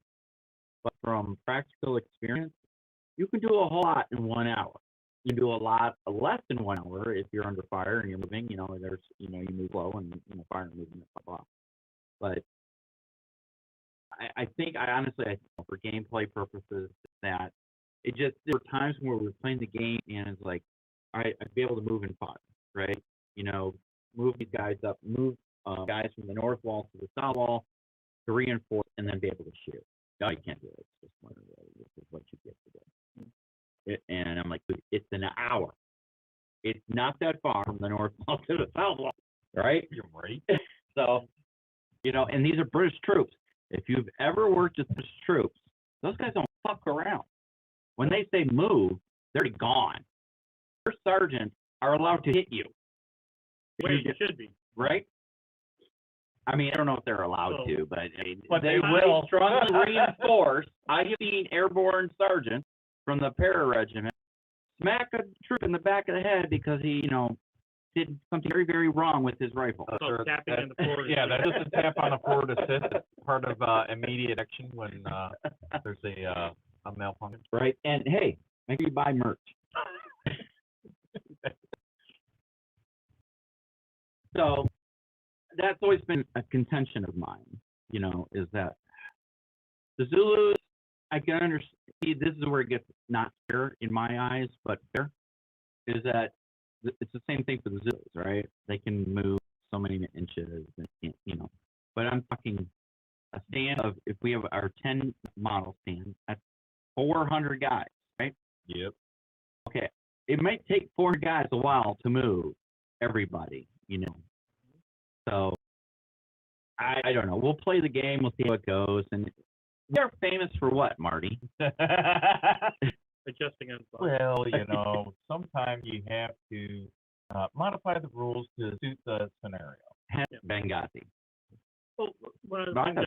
but from practical experience, you can do a whole lot in 1 hour. You can do a lot less than 1 hour if you're under fire and you're moving. There's you move slow and fire and movement, blah blah. But I think for gameplay purposes that there were times where we were playing the game and it's like, all right, I'd be able to move in 5, right? Move these guys up, move guys from the north wall to the south wall to reinforce, and then be able to shoot. No, you can't do it. It's just one of the, this is what you get to do. And I'm like, dude, it's an hour. It's not that far from the north wall to the south wall, right? You're right. So, and these are British troops. If you've ever worked with British troops, those guys don't fuck around. When they say move, they're already gone. Your sergeants are allowed to hit you. Wait, it should be. Right? I mean, I don't know if they're allowed to, but they will. Strongly reinforce. I have seen airborne sergeants from the para regiment smack a troop in the back of the head because he, did something very, very wrong with his rifle. Tapping in the forward. Yeah, that's just a tap on the forward assist. It's part of immediate action when there's a malfunction. Right, and hey, make sure you buy merch. So that's always been a contention of mine, is that the Zulus, I can understand, this is where it gets not fair in my eyes, but fair, is that it's the same thing for the Zulus, right? They can move so many inches, but I'm talking a stand of, if we have our 10 model stand, that's 400 guys, right? Yep. Okay, it might take 400 guys a while to move everybody, So I don't know. We'll play the game. We'll see how it goes. And they're famous for what, Marty? Adjusting on. Well, sometimes you have to modify the rules to suit the scenario. Benghazi. Well, one of the things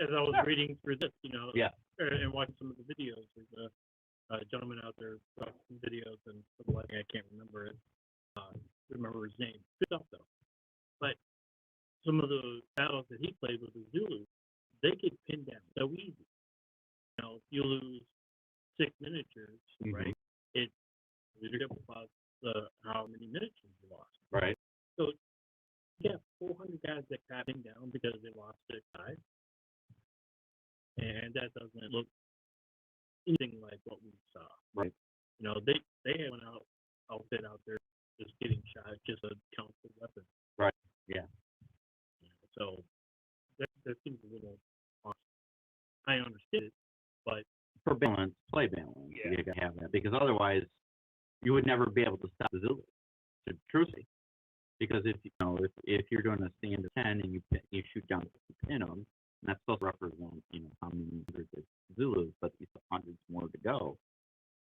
as I was reading through this, and watching some of the videos, there's a gentleman out there watching some videos, and for the life of me, I can't remember it. Remember his name. Good stuff though. But some of the battles that he played with the Zulu, they get pinned down so easy. If you lose 6 miniatures, right? It's leadership about how many miniatures you lost. Right. So you have 400 guys that got pinned down because they lost 6 guys, and that doesn't look anything like what we saw. Right. They had one outfit out there just getting shot, just a council weapon. Right. Yeah. So that seems a little awesome. I understand it, but for balance, play balance, you gotta have that, because otherwise you would never be able to stop the Zulus. Truthfully, because if you're doing a stand of 10 and you shoot down to pin them, and that's supposed to represent how many hundreds of Zulus, but you have hundreds more to go.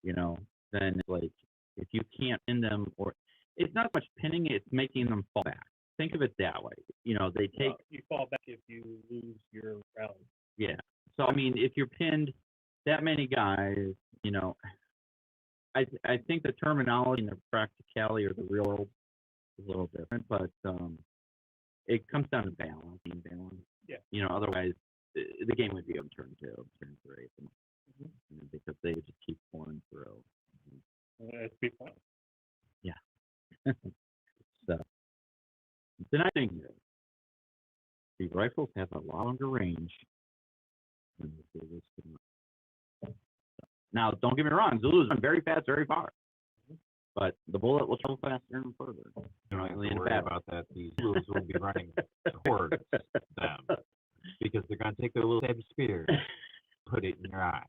Then it's like, if you can't pin them, or it's not much pinning, it's making them fall back. Think of it that way. They take. You fall back if you lose your rally. Yeah. So I mean, if you're pinned that many guys, I think the terminology and the practicality or the real world is a little different, but it comes down to balance. Yeah. Otherwise, the game would be on turn 2, turn 3, because they would just keep pouring through. It'd be fun. Yeah. So the nice thing is, the rifles have a longer range than the Zulus can. Now, don't get me wrong, Zulus run very fast, very far. But the bullet will travel faster and further. You don't have to worry about that. The Zulus will be running towards them, because they're going to take their little stabby spear, put it in your eye.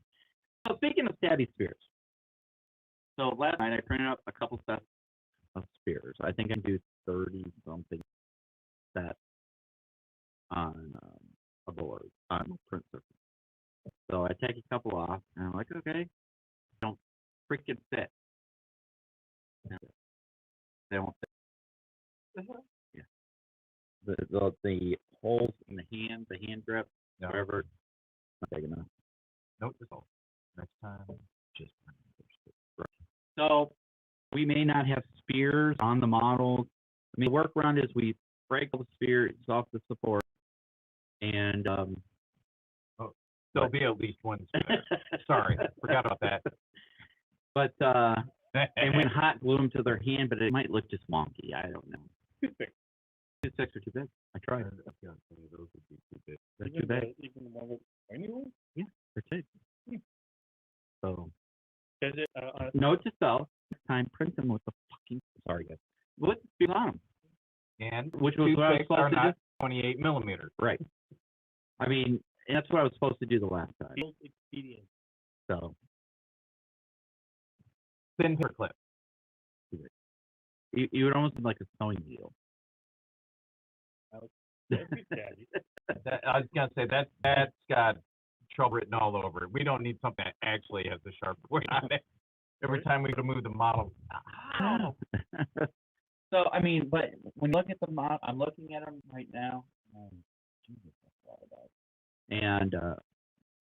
So speaking of stabby spears, so last night I printed up a couple sets of spears. I think I can do 30 something. set on a board on my print surface. So I take a couple off, and I'm like, okay, don't freaking fit. They don't fit. Yeah. The holes in the hand grip, No. whatever, not big enough. Note this all. Next time, just So we may not have spears on the models. I mean, the workaround is we break all the spears off the support, and there'll be at least one spare. Sorry, forgot about that. But and when hot glue them to their hand, but it might look just wonky. I don't know. Too big. 6 are too big. I tried. Those would be too big. They're too big. Even the one with anyway? Yeah, they're too. So Is it, note to self: next time print them with the fucking. Sorry, guys. With the spears on them. And Which was what I was toothpicks are supposed to not do. 28 millimeters. Right. I mean, and that's what I was supposed to do the last time. field expedient. So Thin hair clip. you would almost like a sewing needle. That'd be daddy. I was gonna say that's got trouble written all over it. We don't need something that actually has the sharp point on it. Every time we go to move the model. Ow. So I mean, but when you look at the model, I'm looking at them right now. Jesus, I thought about it. And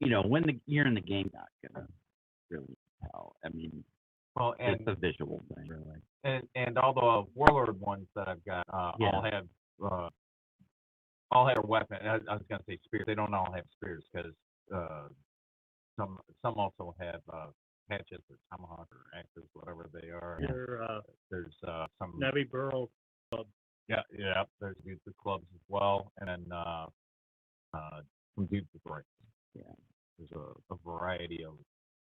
you know, when you're in the game, not gonna really tell. I mean, Well, it's a visual thing, really. and all the warlord ones that I've got all have a weapon. I was gonna say spears. They don't all have spears because some also have hatchets or tomahawk or axes, whatever they are. Your There's some Navy Burl yeah. There's dudes with clubs as well, and then some dudes with rifles. Yeah. There's a variety of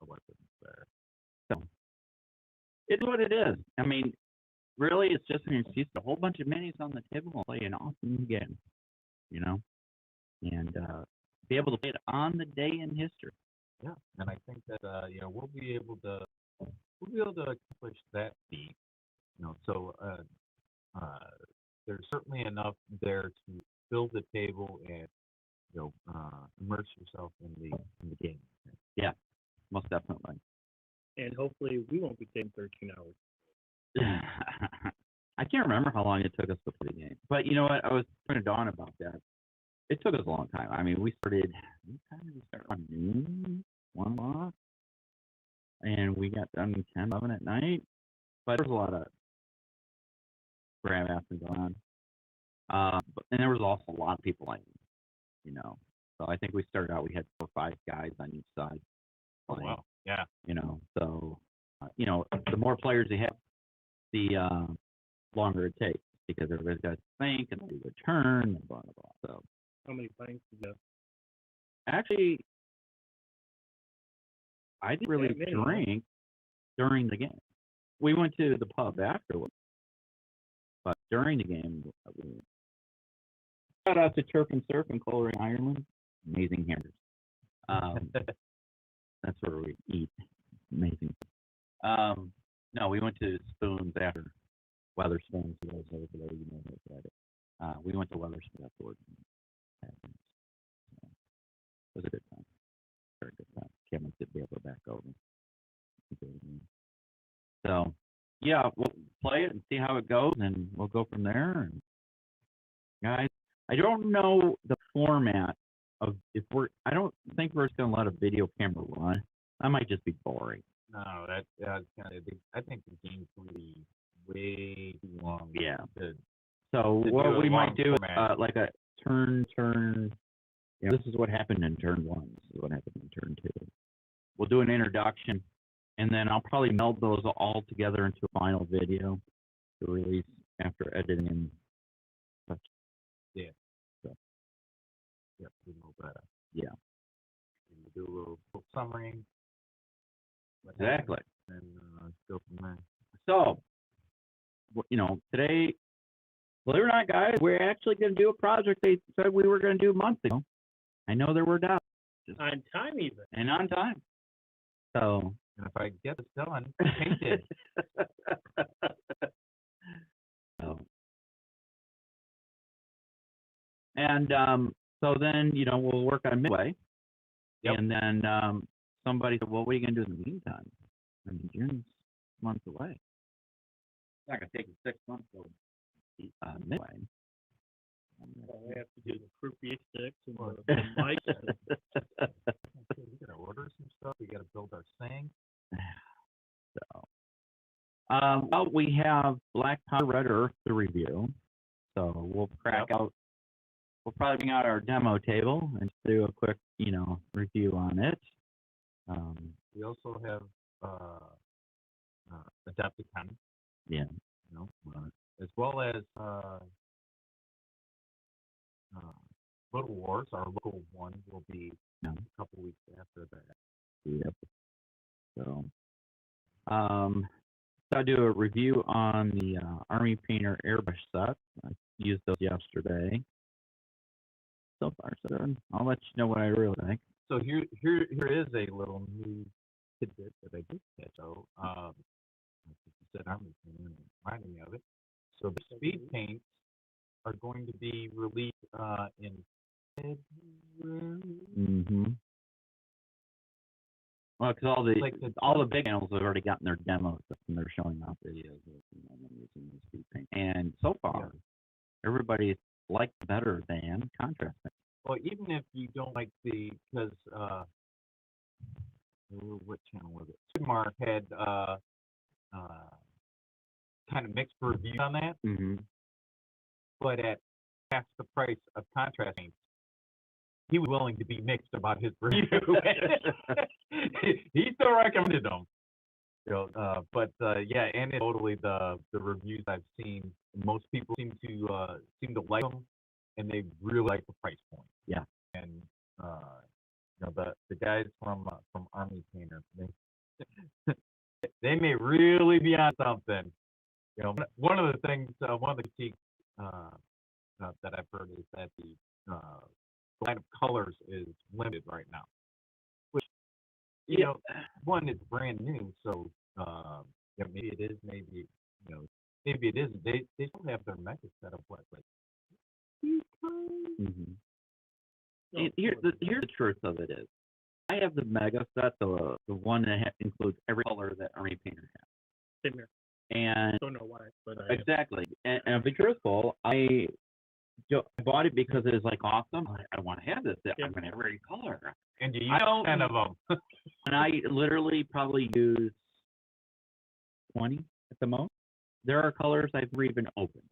weapons there. So it's what it is. I mean, really, it's just an excuse to a whole bunch of minis on the table and play an awesome game, you know, and be able to play it on the day in history. Yeah, and I think that we'll be able to accomplish that feat. You know, so there's certainly enough there to fill the table and immerse yourself in the game. Yeah, most definitely. and hopefully we won't be taking 13 hours. I can't remember how long it took us to play the game, but you know what? I was trying to dawn about that. It took us a long time. I mean, we started. What time did we start? Around noon, 1 o'clock, and we got done 10, 11 at night. But there was a lot of grab after going on, and there was also a lot of people playing. You know, so I think we started out. We had 4 or 5 guys on each side. Oh wow, yeah. You know, so the more players you have, the longer it takes because everybody's got to think and do their turn and blah blah blah. So How many pints did you have? actually, I didn't really That many, huh? drink during the game. We went to the pub afterwards, but during the game, shout out to Turf and Surf in Coleraine, Ireland. Amazing hamburgers. That's where we eat. Amazing. No, we went to Spoons after Weatherspoons. For those over there, you know about it. We went to Weatherspoons afterwards. So, it was a good time. Very good time. Can't wait to be able to back over. So, yeah, we'll play it and see how it goes, and we'll go from there. And guys, I don't know the format of I don't think we're just gonna let a video camera run. That might just be boring. No, that's kind of. I think the game's going to be way too long. Yeah. To So do what a we might long do is format. like a turn. This is what happened in turn 1. This is what happened in turn 2. We'll do an introduction, and then I'll probably meld those all together into a final video to release after editing and such. Yeah. So, yeah, we know better. yeah. And we'll do a little summary. what Exactly. happened, And go from there. So, today, believe it or not, guys, we're actually going to do a project they said we were going to do months ago. I know there were doubts. On time even. And on time. So. And if I get this done, painted. So, And so then, we'll work on midway. Yep. And then somebody said, well, what are you going to do in the meantime? I mean, June's months away. It's not going to take you 6 months to midway. Well, we have to do the croupier sticks and the mics. Okay, we gotta order some stuff. We gotta build our sink. So, well, we have Black Powder Red Earth to review. So we'll we'll probably bring out our demo table and do a quick, review on it. We also have Adepticon, Yeah. as well as Little Wars. Our local one will be a couple weeks after that. Yep. So, so I do a review on the Army Painter airbrush set. I used those yesterday. So far, so good. I'll let you know what I really think. So here is a little new tidbit that I did catch out. Like you said, Army Painter reminding me of it. So the speed paints are going to be released in February. Mm-hmm. Well, because all the big animals have already gotten their demos and they're showing off videos of them using the speed paint. And so far, everybody liked better than contrast paint. Well, even if you don't like because what channel was it? Sigmar had kind of mixed reviews on that, Mm-hmm. but at half the price of contrast paints, he was willing to be mixed about his review. He still recommended them. But and totally the reviews I've seen, most people seem to like them, and they really like the price point. Yeah. And the guys from Army Painter, they may really be on something. One of the things, one of the critiques that I've heard is that the line of colors is limited right now. Which, one, it's brand new, so maybe it is, maybe it isn't. They still have their mega set up like Mm-hmm. Here's the truth of it is, I have the mega set, the one that includes every color that Army Painter has. Same here. And Don't know why, but I exactly. And to be truthful, I bought it because it is awesome. I want to have this. Yeah. I'm going to have every color. and you use 10 of them. And I literally probably use 20 at the most. There are colors I've never even opened,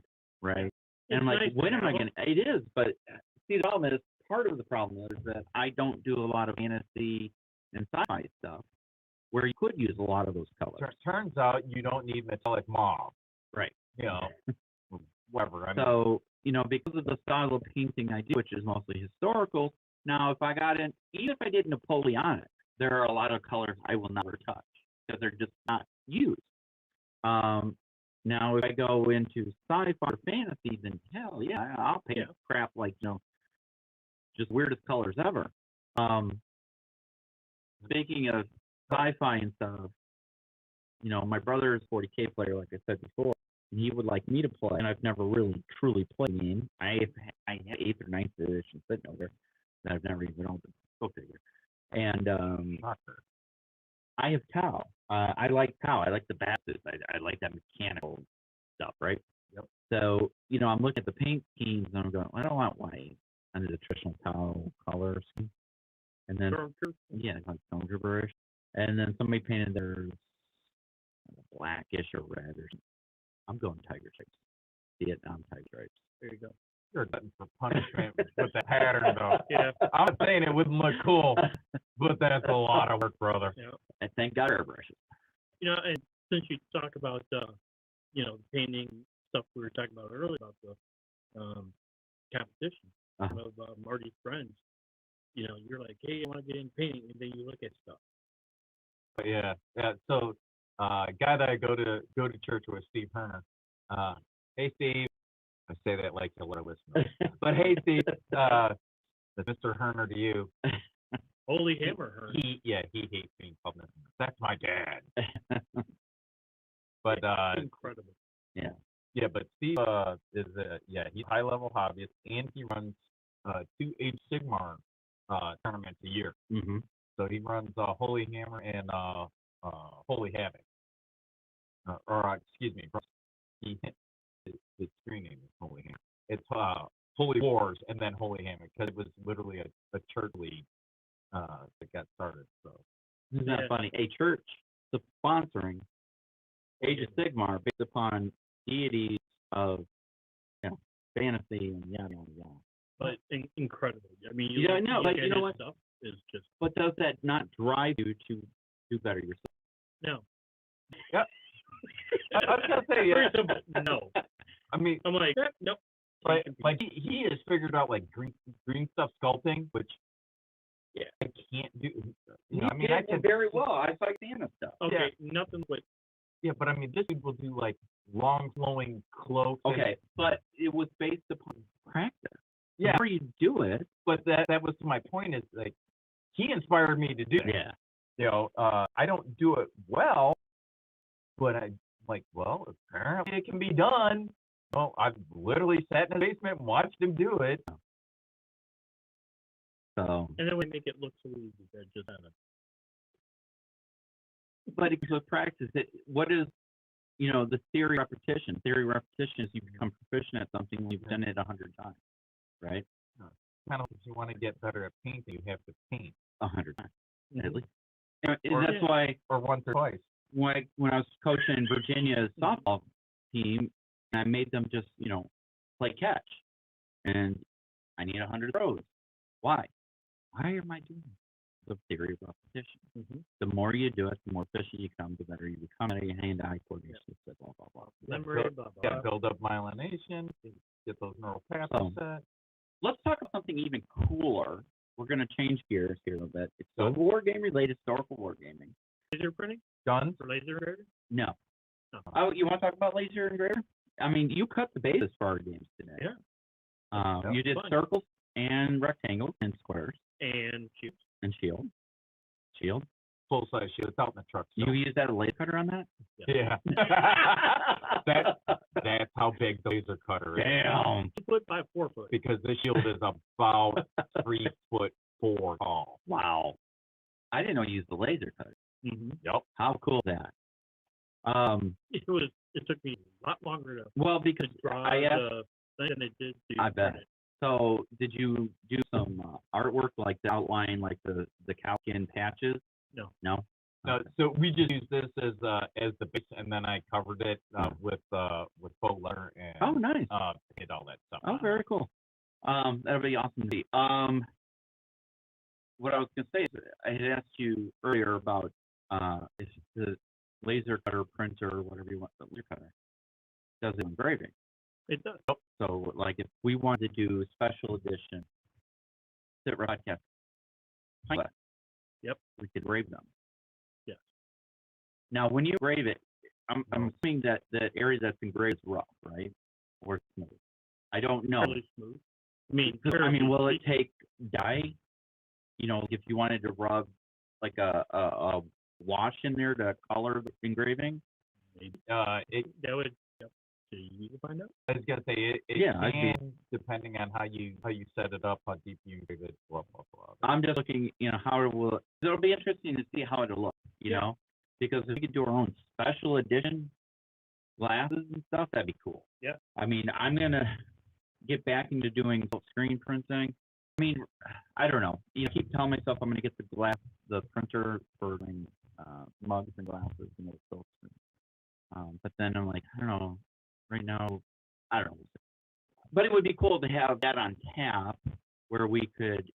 right? And I'm like, nice when to am I have going to? It is, but see, the problem is, part of the problem is that I don't do a lot of fantasy and sci-fi stuff where you could use a lot of those colors. Turns out you don't need metallic mauve. Right. Whatever. I mean, So, because of the style of painting I do, which is mostly historical, now if I got in, even if I did Napoleonic, there are a lot of colors I will never touch because they're just not used. Now, if I go into sci-fi or fantasy, then hell yeah, I'll paint crap just weirdest colors ever. Speaking of sci-fi and stuff, my brother is a 40K player, like I said before, and he would like me to play, and I've never really truly played the game. I had 8th or 9th edition sitting over that I've never even opened. Go figure. And I have Tau. I like Tau. I like the basses. I like that mechanical stuff, right? Yep. So, I'm looking at the paint schemes, and I'm going, I don't want white under the traditional Tau colors. And then, like Stormtrooperish. And then somebody painted theirs blackish or red or something. I'm going tiger stripes. Vietnam tiger stripes. there you go. you're getting for punishment with the pattern, though. Yeah. I'm saying it wouldn't look cool, but that's a lot of work, brother. Yeah. And thank God airbrushes. And since you talk about the painting stuff we were talking about earlier about the competition of Marty's friends, you're like, hey, I want to get in painting, and then you look at stuff. But yeah. So, guy that I go to church with, Steve Herner. Hey, Steve. I say that like he'll let listen. But hey, Steve. Mr. Herner to you. Holy hammer, her. He hates being called Mr. Herner. That's my dad. But Incredible. Yeah, but Steve is he's a high level hobbyist, and he runs 2 Age Sigmar tournaments a year. Mm-hmm. So he runs Holy Hammer and Holy Havoc. Excuse me, the screen name is Holy Hammer. It's Holy Wars and then Holy Hammer because it was literally a church league that got started. So Isn't that funny? A church sponsoring Age of Sigmar based upon deities of fantasy and yada yada yada. But incredible. I mean, You don't know, look but at you know his what? Stuff is just But does that not drive you to do better yourself? no. yeah, I was gonna say yeah. Very simple. No. I mean, I'm like, nope. like he has figured out like green stuff sculpting, which I can't do. You know, I mean, I can very well. I like Santa stuff. Okay, nothing like Yeah, but I mean, this people do like long flowing cloaks. Okay, but it was based upon practice. Yeah. The more you do it, But that was my point. Is like he inspired me to do it. yeah. You know, I don't do it well, but I like. Well, apparently it can be done. Well, I've literally sat in the basement and watched him do it. So, and then we make it look so easy. That just but it's with practice. What is, the theory of repetition? Theory of repetition is you become proficient at something when you've done it 100 times, right? Kind of, if you want to get better at painting, you have to paint 100 times, Mhm. at least. And Or- that's why or once or twice. when I was coaching Virginia's softball team, I made them just, play catch. And I need 100 throws. Why? Why am I doing this? The theory of repetition. Mhm. The more you do it, the more efficient you become, the better you become at your hand-eye coordination, blah, blah, blah. memory, blah blah. Got to build up myelination, get those neural pathways set. Let's talk about something even cooler. We're going to change gears here a little bit. It's still war game related, historical war gaming. Laser printing Guns. for laser engraver? No. No. Oh, you want to talk about laser engraver? I mean, you cut the basis for our games today. Yeah. You did fun. circles and rectangles and squares And shoot. and shield. Shield. Full size shield. It's out in the truck. You So. use that laser cutter on that? Yeah. That's how big the laser cutter is. Damn. 2 foot by 4 foot. Because the shield is about 3'4" tall. Wow. I didn't know you used the laser cutter. Mm-hmm. Yep. How cool is that? It took me a lot longer to Well, because draw I asked, the thing than it did to I bet. print it. So did you do some artwork like the outline, like the Calkin patches? No. No? No, so we just used this as the base, and then I covered it with faux leather and Oh, nice. did all that stuff. Oh, very cool. That'll be awesome to see. What I was going to say is I had asked you earlier about if the laser cutter printer, or whatever you want, the laser cutter, does engraving. It does. So, like, if we wanted to do a special edition Sitrep podcast, Yep. we could engrave them. Yes. Now, when you engrave it, I'm assuming that the area that's engraved is rough, right? Or smooth. I don't know. Fairly smooth. I mean, Will it take dye? If you wanted to rub like a wash in there to color the engraving? maybe That would. Yep. So you need to find out. I was gonna say it Yeah, I'd be- can, depending on how you set it up, how deep you engrave it, blah blah blah. I'm just looking, how it will. It'll be interesting to see how it'll look, because if we could do our own special edition glasses and stuff, that'd be cool. Yeah. I mean, I'm gonna get back into doing screen printing. I mean, I don't know. I keep telling myself I'm gonna get the printer for mugs and glasses and those silk screen. But then I'm like, I don't know. Right now, I don't know. But it would be cool to have that on tap, where we could,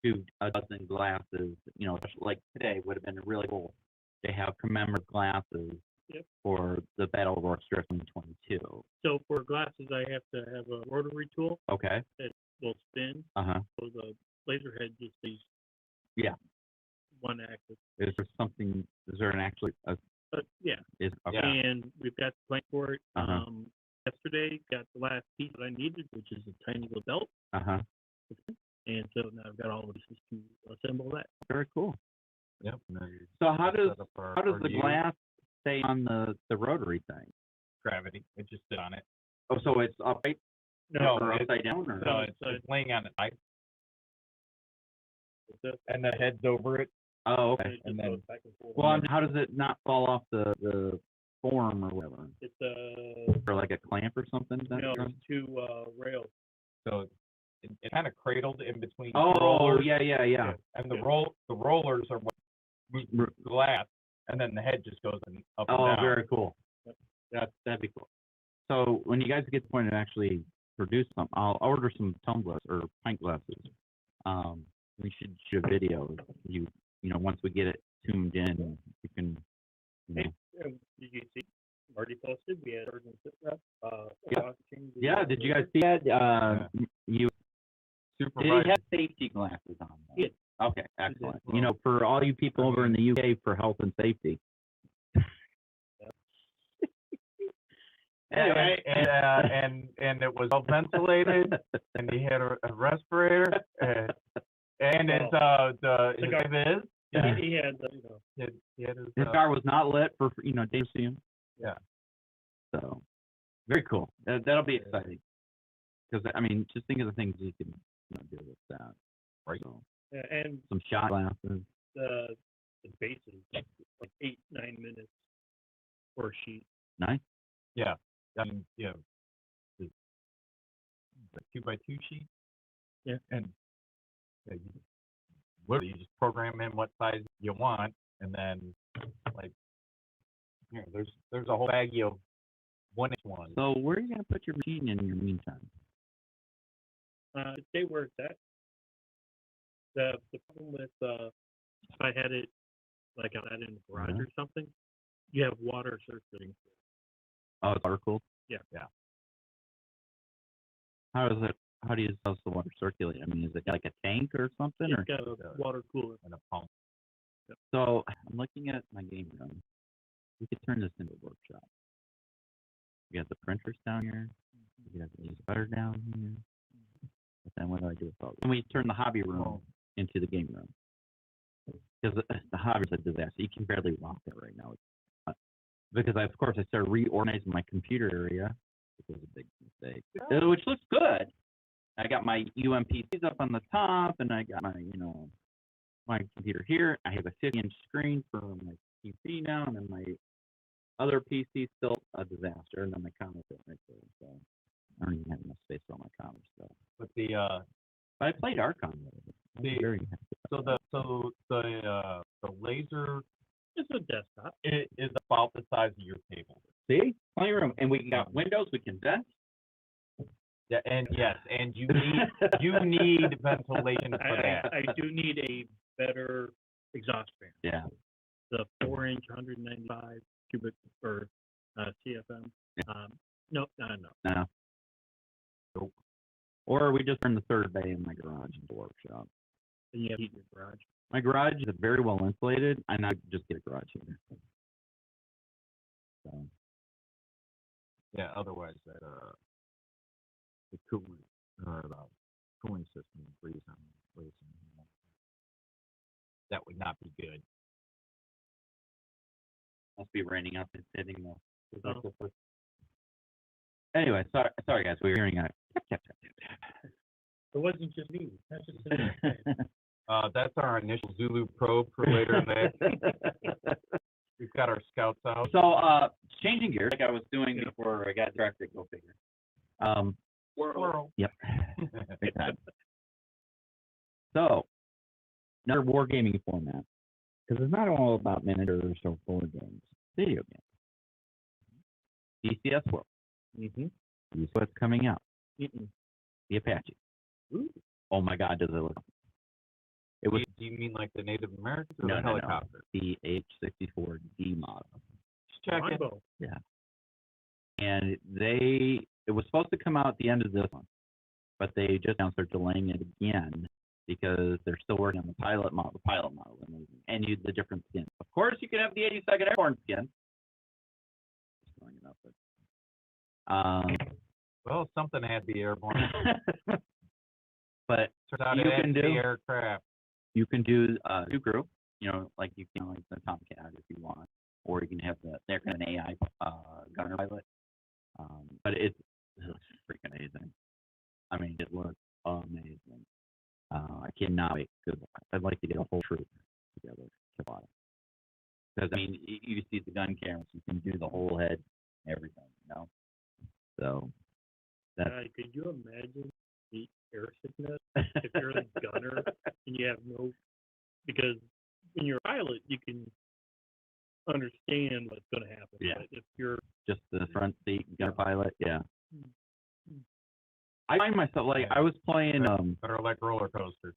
do a dozen glasses. Like today would have been really cool to have commemorative glasses Yep. for the Battle of Orchestra 2022. So for glasses, I have to have a rotary tool Okay. that will spin. Uh-huh. So the laser head just stays. Yeah. One axis. Is there an actually, But yeah. okay. Yeah. And we've got the plank for it. Uh-huh. Yesterday, got the last piece that I needed, which is a tiny little belt. Uh-huh. And so now I've got all the pieces to assemble that. Very cool. Yep. and then So how does set up our- how does our the U. glass stay on the rotary thing? Gravity? It just sit on it. Oh, so it's upright? No, or it's- upside down, or? No, it's laying on its side, It's and the head's over it. Oh, and okay. it just and then- goes back and forth. Well, how does it not fall off the form or whatever? It's Or like a clamp or something? that's no, run? it's two rails. So it's kind of cradled in between Oh, rollers. yeah. And the Yeah. the rollers are what move the glass, and then the head just goes up and Oh, down. very cool. That'd be cool. So when you guys get to the point of actually produce some, I'll order some tumblers or pint glasses. We should shoot a video. Once we get it tuned in, you can. Hey, did you see? Already posted. We had Urgent Sitrep. Yeah. Watching the, Yeah, did you guys see that? You did he Supervisor. have safety glasses on? though? Yeah. Okay, excellent. Well, For all you people over in the UK for health and safety. Anyway, and it was all ventilated, and he had a respirator, and his his Cigar. name is Yeah, he had he had his his car was not lit for days to see him. Yeah. So, very cool. That'll be exciting. Because just think of the things you can do with that. Right. So, and some shot glasses. the bases like 8-9 minutes for a sheet. Nice. yeah. I mean, the 2x2 sheet. Yeah. And literally, you just program in what size you want, and then there's a whole baggie of 1-inch ones. So where are you gonna put your machine in your meantime? Stay where it's at. The problem with if I had it like I had it in the garage Mhm. or something, you have water circulating. Oh, it's water cooled. Yeah. How is it? How do you how's the water circulate? Is it like a tank or something? Or It's got a water cooler. And a pump. so I'm looking at my game room. We could turn this into a workshop. We got the printers down here. We got the butter down here. But then what do I do with all? Then we turn the hobby room into the game room. Because the hobby is a disaster. You can barely walk there right now. Because of course I started reorganizing my computer area, which was a big mistake. Which looks good. I got my UMPCs up on the top, and I got my my computer here. I have a 50-inch screen for my PC now, and then my other PC still a disaster, and then my comic book right there. So I don't even have enough space for all my comic stuff. But But I played Archon. Very happy. the laser It's a desktop. is about the size of your table. See, plenty of room, and we got windows. We can vent. Yeah, and yes, and you need ventilation for that. I do need a better exhaust fan. Yeah. The 4-inch 195 cubic or CFM. Yeah. No. No. Nope. Or we just turn the third bay in my garage into a workshop. And you have heat in your garage. My garage is very well insulated, and I just get a garage heater. So, Yeah, otherwise the cooling or the cooling system freeze on racing. That would not be good. must be raining up and hitting the. Oh. Anyway, sorry guys, we were hearing a. It wasn't just me. That's just an That's our initial Zulu probe for later in the We've got our scouts out. So, changing gears, like I was doing before I got distracted. Go figure. Squirrel. Yep. Big time. So, another wargaming format, because it's not all about miniatures or board games. Video games. DCS World. Mm-hmm. Guess what's coming out? Mm-mm. The Apache. Ooh. Oh my God, does it look? It was Do you mean like the Native Americans or no, the no, helicopter? the H-64D model. Just check it. Longbow. Yeah. And it was supposed to come out at the end of this one, but they just announced they're delaying it again because they're still working on the pilot model, and the different skins. Of course, you can have the 82nd Airborne skin. Just throwing it up, but, Well, something had to be airborne. but Turns out You it had can to be do- aircraft. you can do two group, like you can like the Tomcat if you want, or you can have they're kind of an AI gunner pilot. But it looks freaking amazing. I mean, it looks amazing. I cannot wait, because I'd like to get a whole troop together to fly. Because, I mean, you see the gun cameras, you can do the whole head, everything, you know? So, that's... Could you imagine the air sickness if you're a gunner and you have no, because when you're a pilot, you can understand what's going to happen. Yeah. But if you're just the front seat gunner pilot, yeah. Mm. I find myself, like, I was playing, Better like roller coasters.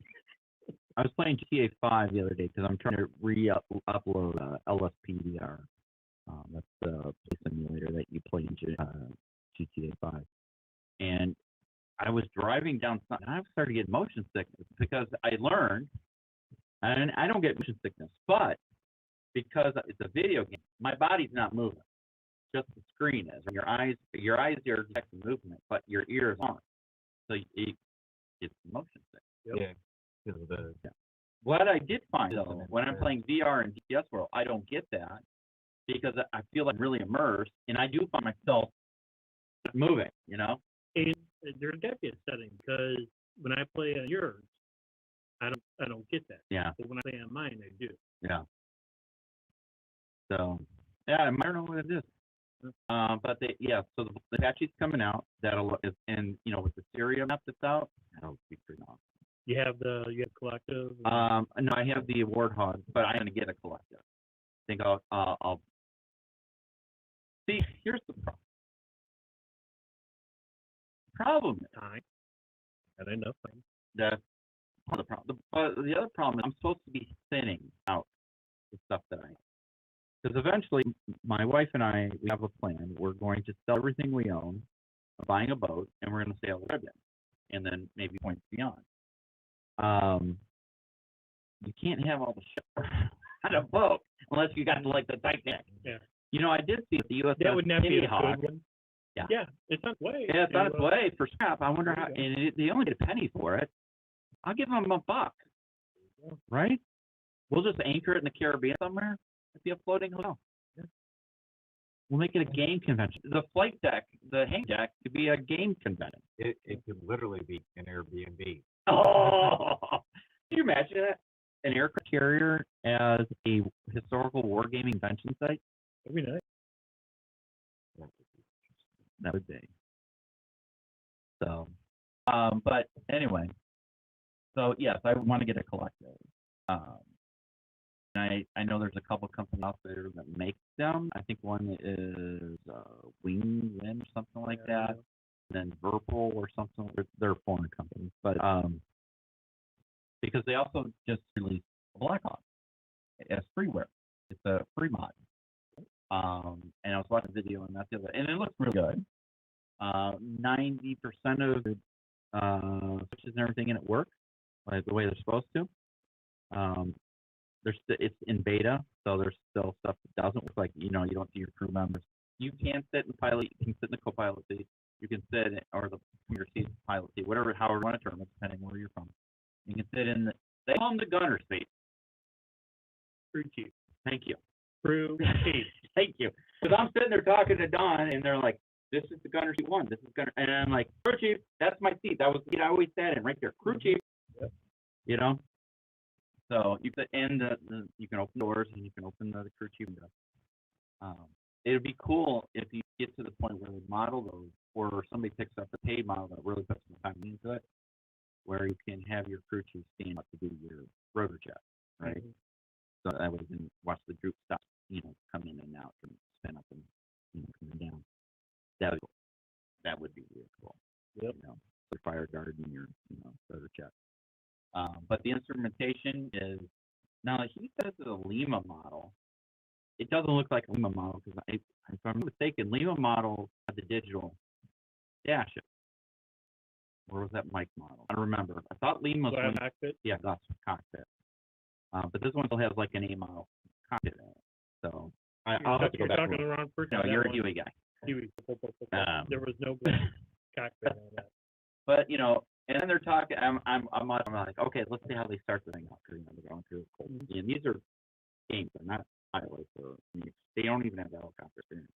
I was playing GTA 5 the other day because I'm trying to upload LSPDR. That's the play simulator that you play in GTA 5. And I was driving down, and I started to get motion sickness because I learned, and I don't get motion sickness, but because it's a video game, my body's not moving, just the screen is. And your eyes are detecting movement, but your ears aren't. So it's motion sick. Yep. Yeah. Because of the What I did find, though, when I'm playing VR in DS World, I don't get that because I feel like I'm really immersed, and I do find myself moving, you know? and there's definitely a setting because when I play on yours, I don't get that. Yeah, But when I play on mine, I do. yeah. So, yeah, I don't know what it is. But so the patchy's coming out. And you know, with the Syria map that's out, that'll be pretty awesome. You have collective. No, I have the Warthog, but I'm gonna get a collective. I think I'll see. Here's the problem. Problem is time. Got enough time. that's part of the problem. But the other problem is I'm supposed to be thinning out the stuff that I have. Because eventually, my wife and I, we have a plan. We're going to sell everything we own, buying a boat, and we're going to sail the Caribbean, and then maybe points beyond. You can't have all the shit on a boat unless you got like the Titanic. Yeah. You know, I did see the USS That would not be a Kitty Hawk. good one. Yeah. Yeah, it's on its way. Yeah, it's on its way for scrap. I wonder how, There you and they only get a penny for it. I'll give them $1, right? We'll just anchor it in the Caribbean somewhere. It'd be a floating hotel. Yeah. We'll make it a game convention. The flight deck, the hang deck, could be a game convention. it could literally be an Airbnb. Oh, can you imagine that? An aircraft carrier as a historical wargaming convention site? That'd be nice. That would be. So, but anyway, so yes, I want to get a collective. And I know there's a couple companies out there that make them. I think one is Wing Win or something like that. And then Verpal or something. They're foreign companies, but because they also just released Blackhawk as freeware. It's a free mod. And I was watching a video on that the other, and it looks really good. 90% of the switches and everything in it work like the way they're supposed to. It's in beta, so there's still stuff that doesn't work. Like, you know, you don't see your crew members. You can sit in the pilot, you can sit in the co-pilot seat, you can sit in, or the your seat pilot seat, however you want to term it, depending where you're from. You can sit in they call them the gunner seat. Crew chief. Thank you. Crew chief. Thank you. Because I'm sitting there talking to Don, and they're like, "This is the gunner seat 1. This is gunner," and I'm like, "Crew chief, that's my seat. That was the seat I always sat in right there. Crew chief." Yep. You know. So you can you can open doors and you can open the crew chief window. It would be cool if you get to the point where they model those, or somebody picks up a paid model that really puts some time into it, where you can have your crew chief stand up to do your rotor check, right? Mm-hmm. So that way you can watch the group stop, you know, come in and out and spin up and, you know, coming down. That would be really cool. Yep. You know, for fire guard and your, you know, rotor check. But the instrumentation is, now he says it's a Lima model. It doesn't look like a Lima model because if I'm not mistaken, Lima model had the digital dash. Where was that mic model? I don't remember. I thought Lima was Glass cockpit. Yeah, that's cockpit. But this one still has like an A model cockpit in it. So I'll have to go back. You're talking around first. No, you're a Huey guy. Huey. There was no glass cockpit on that. But you know, and then they're talking. I'm like, okay, let's see how they start the thing out. You know, they're going through. And these are games. They're not pilots, or they don't even have the helicopter experience.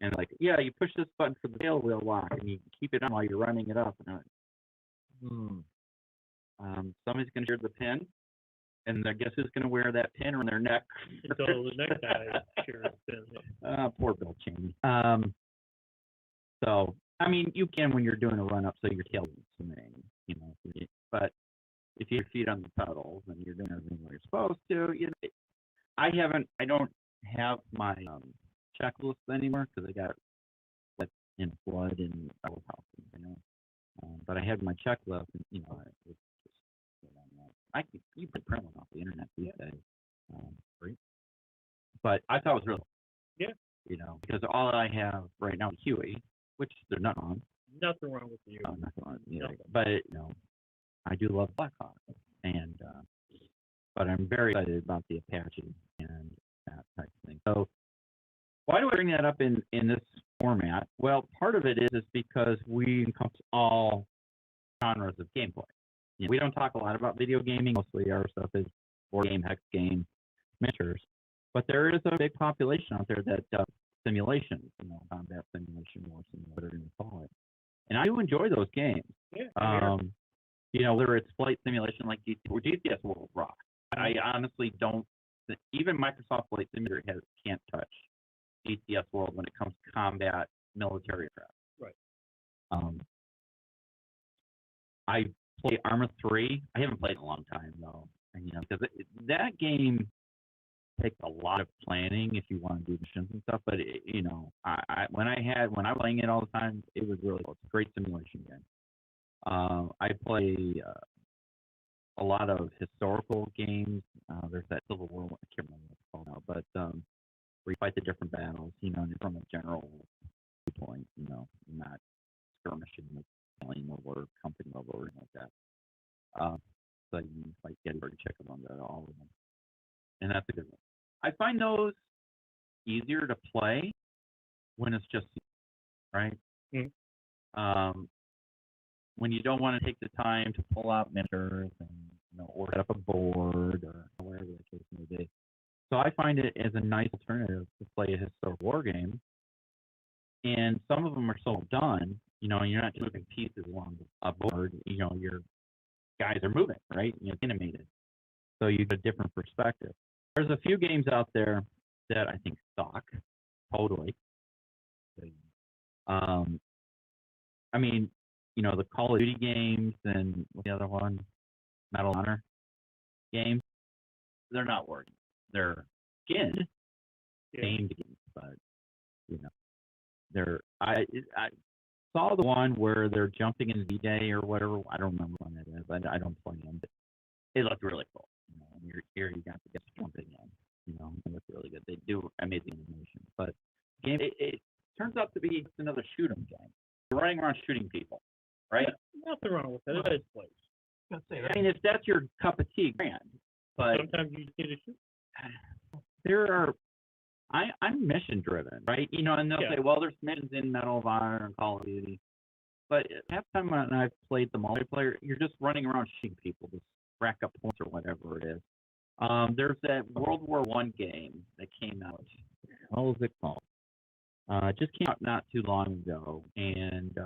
And like, yeah, you push this button for the tail wheel lock, and you keep it on while you're running it up. And somebody's going to share the pin, and I guess who's going to wear that pin around their neck? So the next guy shares business. Poor Bill Cheney. So, I mean, you can when you're doing a run up, so your tail is swimming, but if you have your feet on the pedals and you're doing everything where you're supposed to, I don't have my checklist anymore because I got in flood and old houses, but I had my checklist, and it's just, you can print one off the internet these days, free. But I thought it was really, because all I have right now is Huey, which there's nothing wrong. Nothing wrong with you. Nothing wrong, but I do love Blackhawk, and but I'm very excited about the Apache and that type of thing. So why do I bring that up in this format? Well, part of it is because we encompass all genres of gameplay. We don't talk a lot about video gaming. Mostly our stuff is board game, hex game, miniatures. But there is a big population out there that does simulations, combat simulation, war simulation, whatever you call it. And I do enjoy those games. Yeah. Whether it's flight simulation like GTS World Rock. I honestly don't. Even Microsoft Flight Simulator can't touch GTS World when it comes to combat military aircraft. Right. I play Arma 3. I haven't played in a long time though, because that game takes a lot of planning if you want to do missions and stuff. But when I was playing it all the time, it was really cool. It's a great simulation game. I play a lot of historical games. There's that Civil War one, I can't remember what it's called now, but where you fight the different battles, and from a general viewpoint, you're not skirmishing with plane level or company level or anything like that. So you can fight Gettysburg, Chickamauga, all of them. And that's a good one. I find those easier to play when it's just right. When you don't want to take the time to pull out miniatures and or set up a board or whatever the case may be. So I find it as a nice alternative to play a historical war game. And some of them are so done, you're not just moving pieces along a board. Your guys are moving, right? Animated. So you get a different perspective. There's a few games out there that I think suck totally. I mean, the Call of Duty games and the other one, Medal of Honor games, they're not working. They're skinned, aimed games, but I saw the one where they're jumping in V-Day or whatever. I don't remember when that is. I don't play them, but it looked really cool. And you're here, you got the guys jumping in. It looks really good. They do amazing animation, but game it turns out to be just another shoot 'em game. You're running around shooting people, right? Nothing wrong with that. It has place. I mean, if that's your cup of tea, grand. But sometimes you just need to shoot. There are. I'm mission driven, right? And they'll say, well, there's missions in Medal of Honor and Call of Duty, but half the time when I've played the multiplayer, you're just running around shooting people, just rack up points or whatever it is. There's that World War I game that came out. What was it called? It just came out not too long ago, and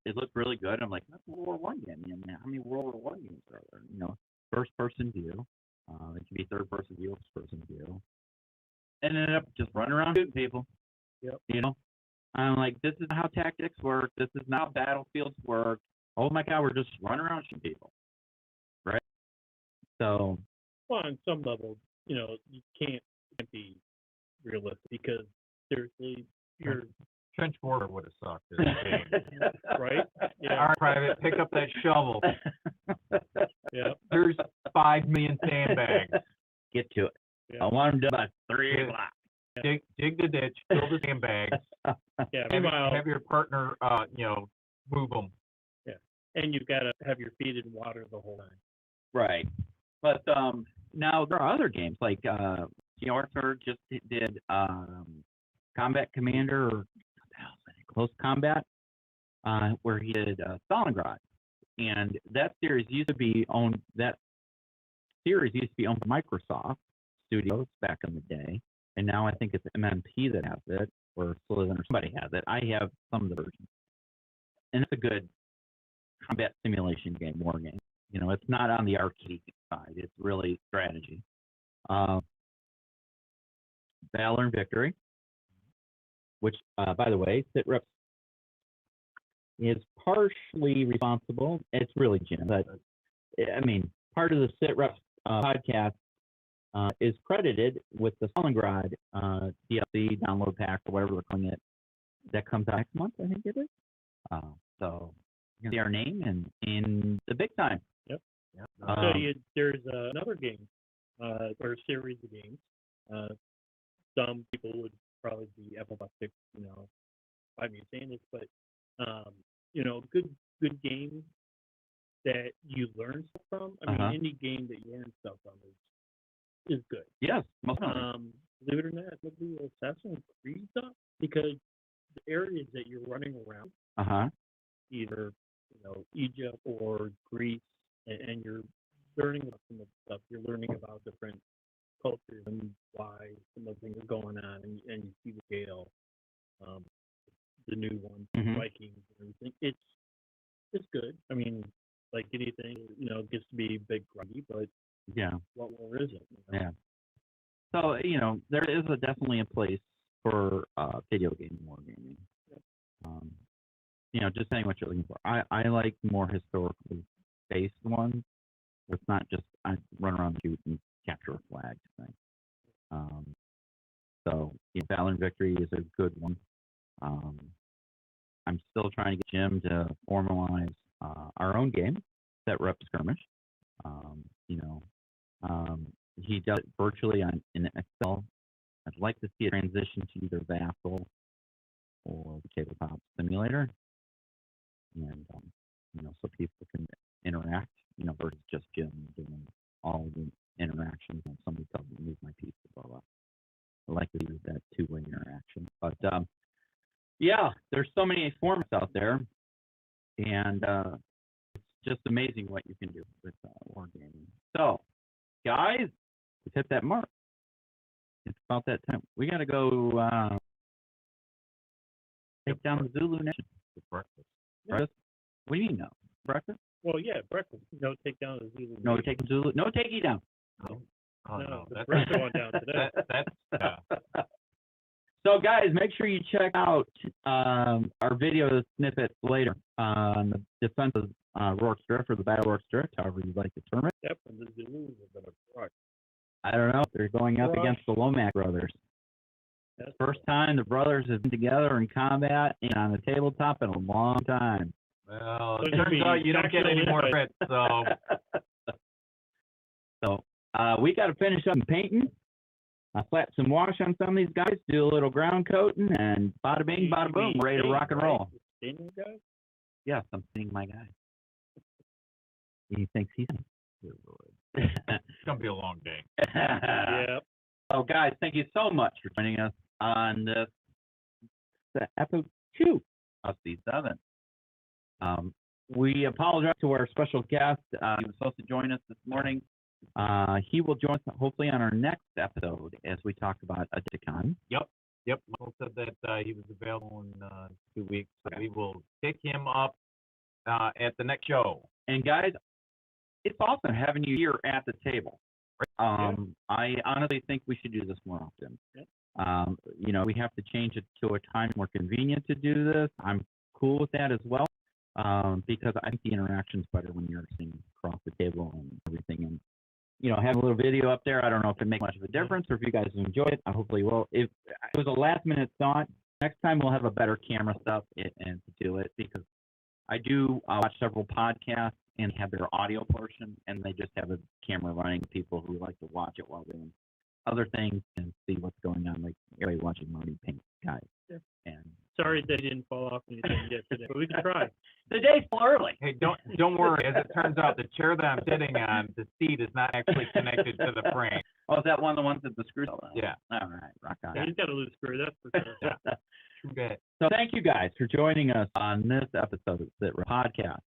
it looked really good. I'm like, that's a World War I game. How many World War I games are there? First person view. It can be third person view, first person view. And ended up just running around shooting people. Yep. I'm like, this is how tactics work. This is not how battlefields work. Oh my God, we're just running around shooting people. Right? So. Well, on some level, you can't be realistic because seriously, you're. Trench mortar would have sucked this game. Right? Yeah. All right, Private, pick up that shovel. Yeah. There's 5 million sandbags. Get to it. Yeah. I want them done by 3 o'clock. Dig the ditch, fill the sandbags. Yeah. Have your partner, move them. Yeah. And you've got to have your feet in water the whole time. Right. But now there are other games like Arthur just did Combat Commander or Close Combat, where he did Stalingrad, and that series used to be owned. That series used to be owned by Microsoft Studios back in the day, and now I think it's MMP that has it, or Slytherin, or somebody has it. I have some of the versions, and it's a good combat simulation game, war game. You know, it's not on the arcade side; it's really strategy. Valor and Victory, which, by the way, Sitrep is partially responsible. It's really Jim, but I mean, part of the Sitrep podcast is credited with the Stalingrad DLC download pack, or whatever we're calling it, that comes out next month, I think it is. So you can see our name in the big time. Yep. So there's another game, or a series of games. Some people would probably be apoplectic, by me saying this, but good games that you learn stuff from. I mean, any game that you learn stuff from is good. Yes, most definitely. Believe it or not, look at the Assassin's Creed stuff, because the areas that you're running around, either Egypt or Greece, and you're learning about some of the stuff. You're learning about different cultures and why some of the things are going on, and you see the Gale, the new one, Vikings, and everything. It's good. I mean, like anything, it gets to be big grindy, but yeah, what more is it? Yeah. So there is definitely a place for video game war gaming. Just saying what you're looking for. I like more historically based ones. It's not just I run around and shoot and capture a flag thing. So Valor and Victory is a good one. I'm still trying to get Jim to formalize our own game, Sitrep Skirmish. He does it virtually in Excel. I'd like to see a transition to either Vassal or the Tabletop Simulator, and so people can interact. Versus just Jim doing all the interactions and somebody tells me to move my piece, blah blah. I like to use that two-way interaction, but yeah, there's so many formats out there, and it's just amazing what you can do with wargaming. So, guys, let's hit that mark. It's about that time. We got to go take down the Zulu Nation. Breakfast. Breakfast? What do you mean, no? Breakfast? Well, yeah, breakfast. No, take down the Zulu. No, take Zulu. No, take you down. No, the breakfast going down today. That's So, guys, make sure you check out our video snippets later on the defense of Rourke's Drift, or the Battle of Rourke's Drift, however you'd like to term it. Yep, and the Zulus are going to crush. I don't know. They're going up against the Lomax brothers. That's First time the brothers have been together in combat and on the tabletop in a long time. Well, it turns out you don't get any more crits, so. So we got to finish up painting. Slap some wash on some of these guys, do a little ground coating, and bada bing, bada boom, ready to rock and roll. Yes, I'm seeing my guy. He thinks he's. It's gonna be a long day. Yep. So, guys, thank you so much for joining us on this episode 2 of C7. We apologize to our special guest. He was supposed to join us this morning. He will join us hopefully on our next episode as we talk about Adicon. Yep. Michael said that he was available in 2 weeks, so we will pick him up at the next show. And guys, it's awesome having you here at the table. I honestly think we should do this more often. We have to change it to a time more convenient to do this. I'm cool with that as well, because I think the interaction's better when you're sitting across the table and everything. And having a little video up there, I don't know if it makes much of a difference or if you guys enjoy it. I hopefully will. If it was a last minute thought, next time we'll have a better camera stuff and to do it, because I do watch several podcasts and have their audio portion, and they just have a camera running. People who like to watch it while doing other things and see what's going on, like everybody watching Marty paint guys. Yeah. And sorry they didn't fall off anything yesterday, but we can try. The day's still early. Hey, don't worry. As it turns out, the chair that I'm sitting on, the seat is not actually connected to the frame. Oh, is that one of the ones that the screws on? Yeah. All right, rock on. Yeah, he's got a loose screw, that's for sure. Too bad. So thank you guys for joining us on this episode of the Sitrep Podcast.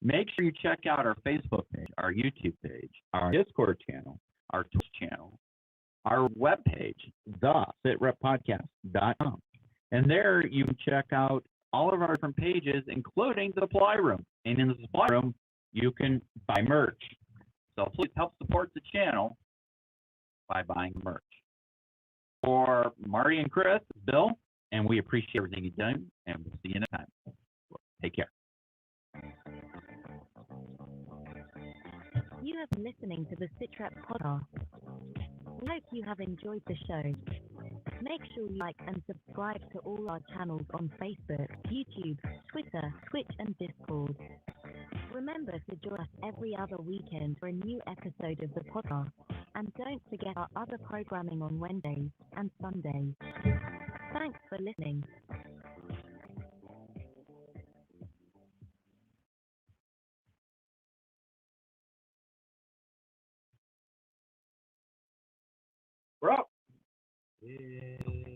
Make sure you check out our Facebook page, our YouTube page, our Discord channel, our Twitch channel, our webpage, thesitreppodcast.com. And there you can check out all of our different pages, including the supply room. And in the supply room, you can buy merch. So please help support the channel by buying merch. For Marty and Chris, Bill, and we appreciate everything you've done, and we'll see you next time. Take care. You have been listening to the Sitrep podcast. We hope you have enjoyed the show. Make sure you like and subscribe to all our channels on Facebook, YouTube, Twitter, Twitch, and Discord. Remember to join us every other weekend for a new episode of the podcast. And don't forget our other programming on Wednesdays and Sundays. Thanks for listening. We're up. Yeah.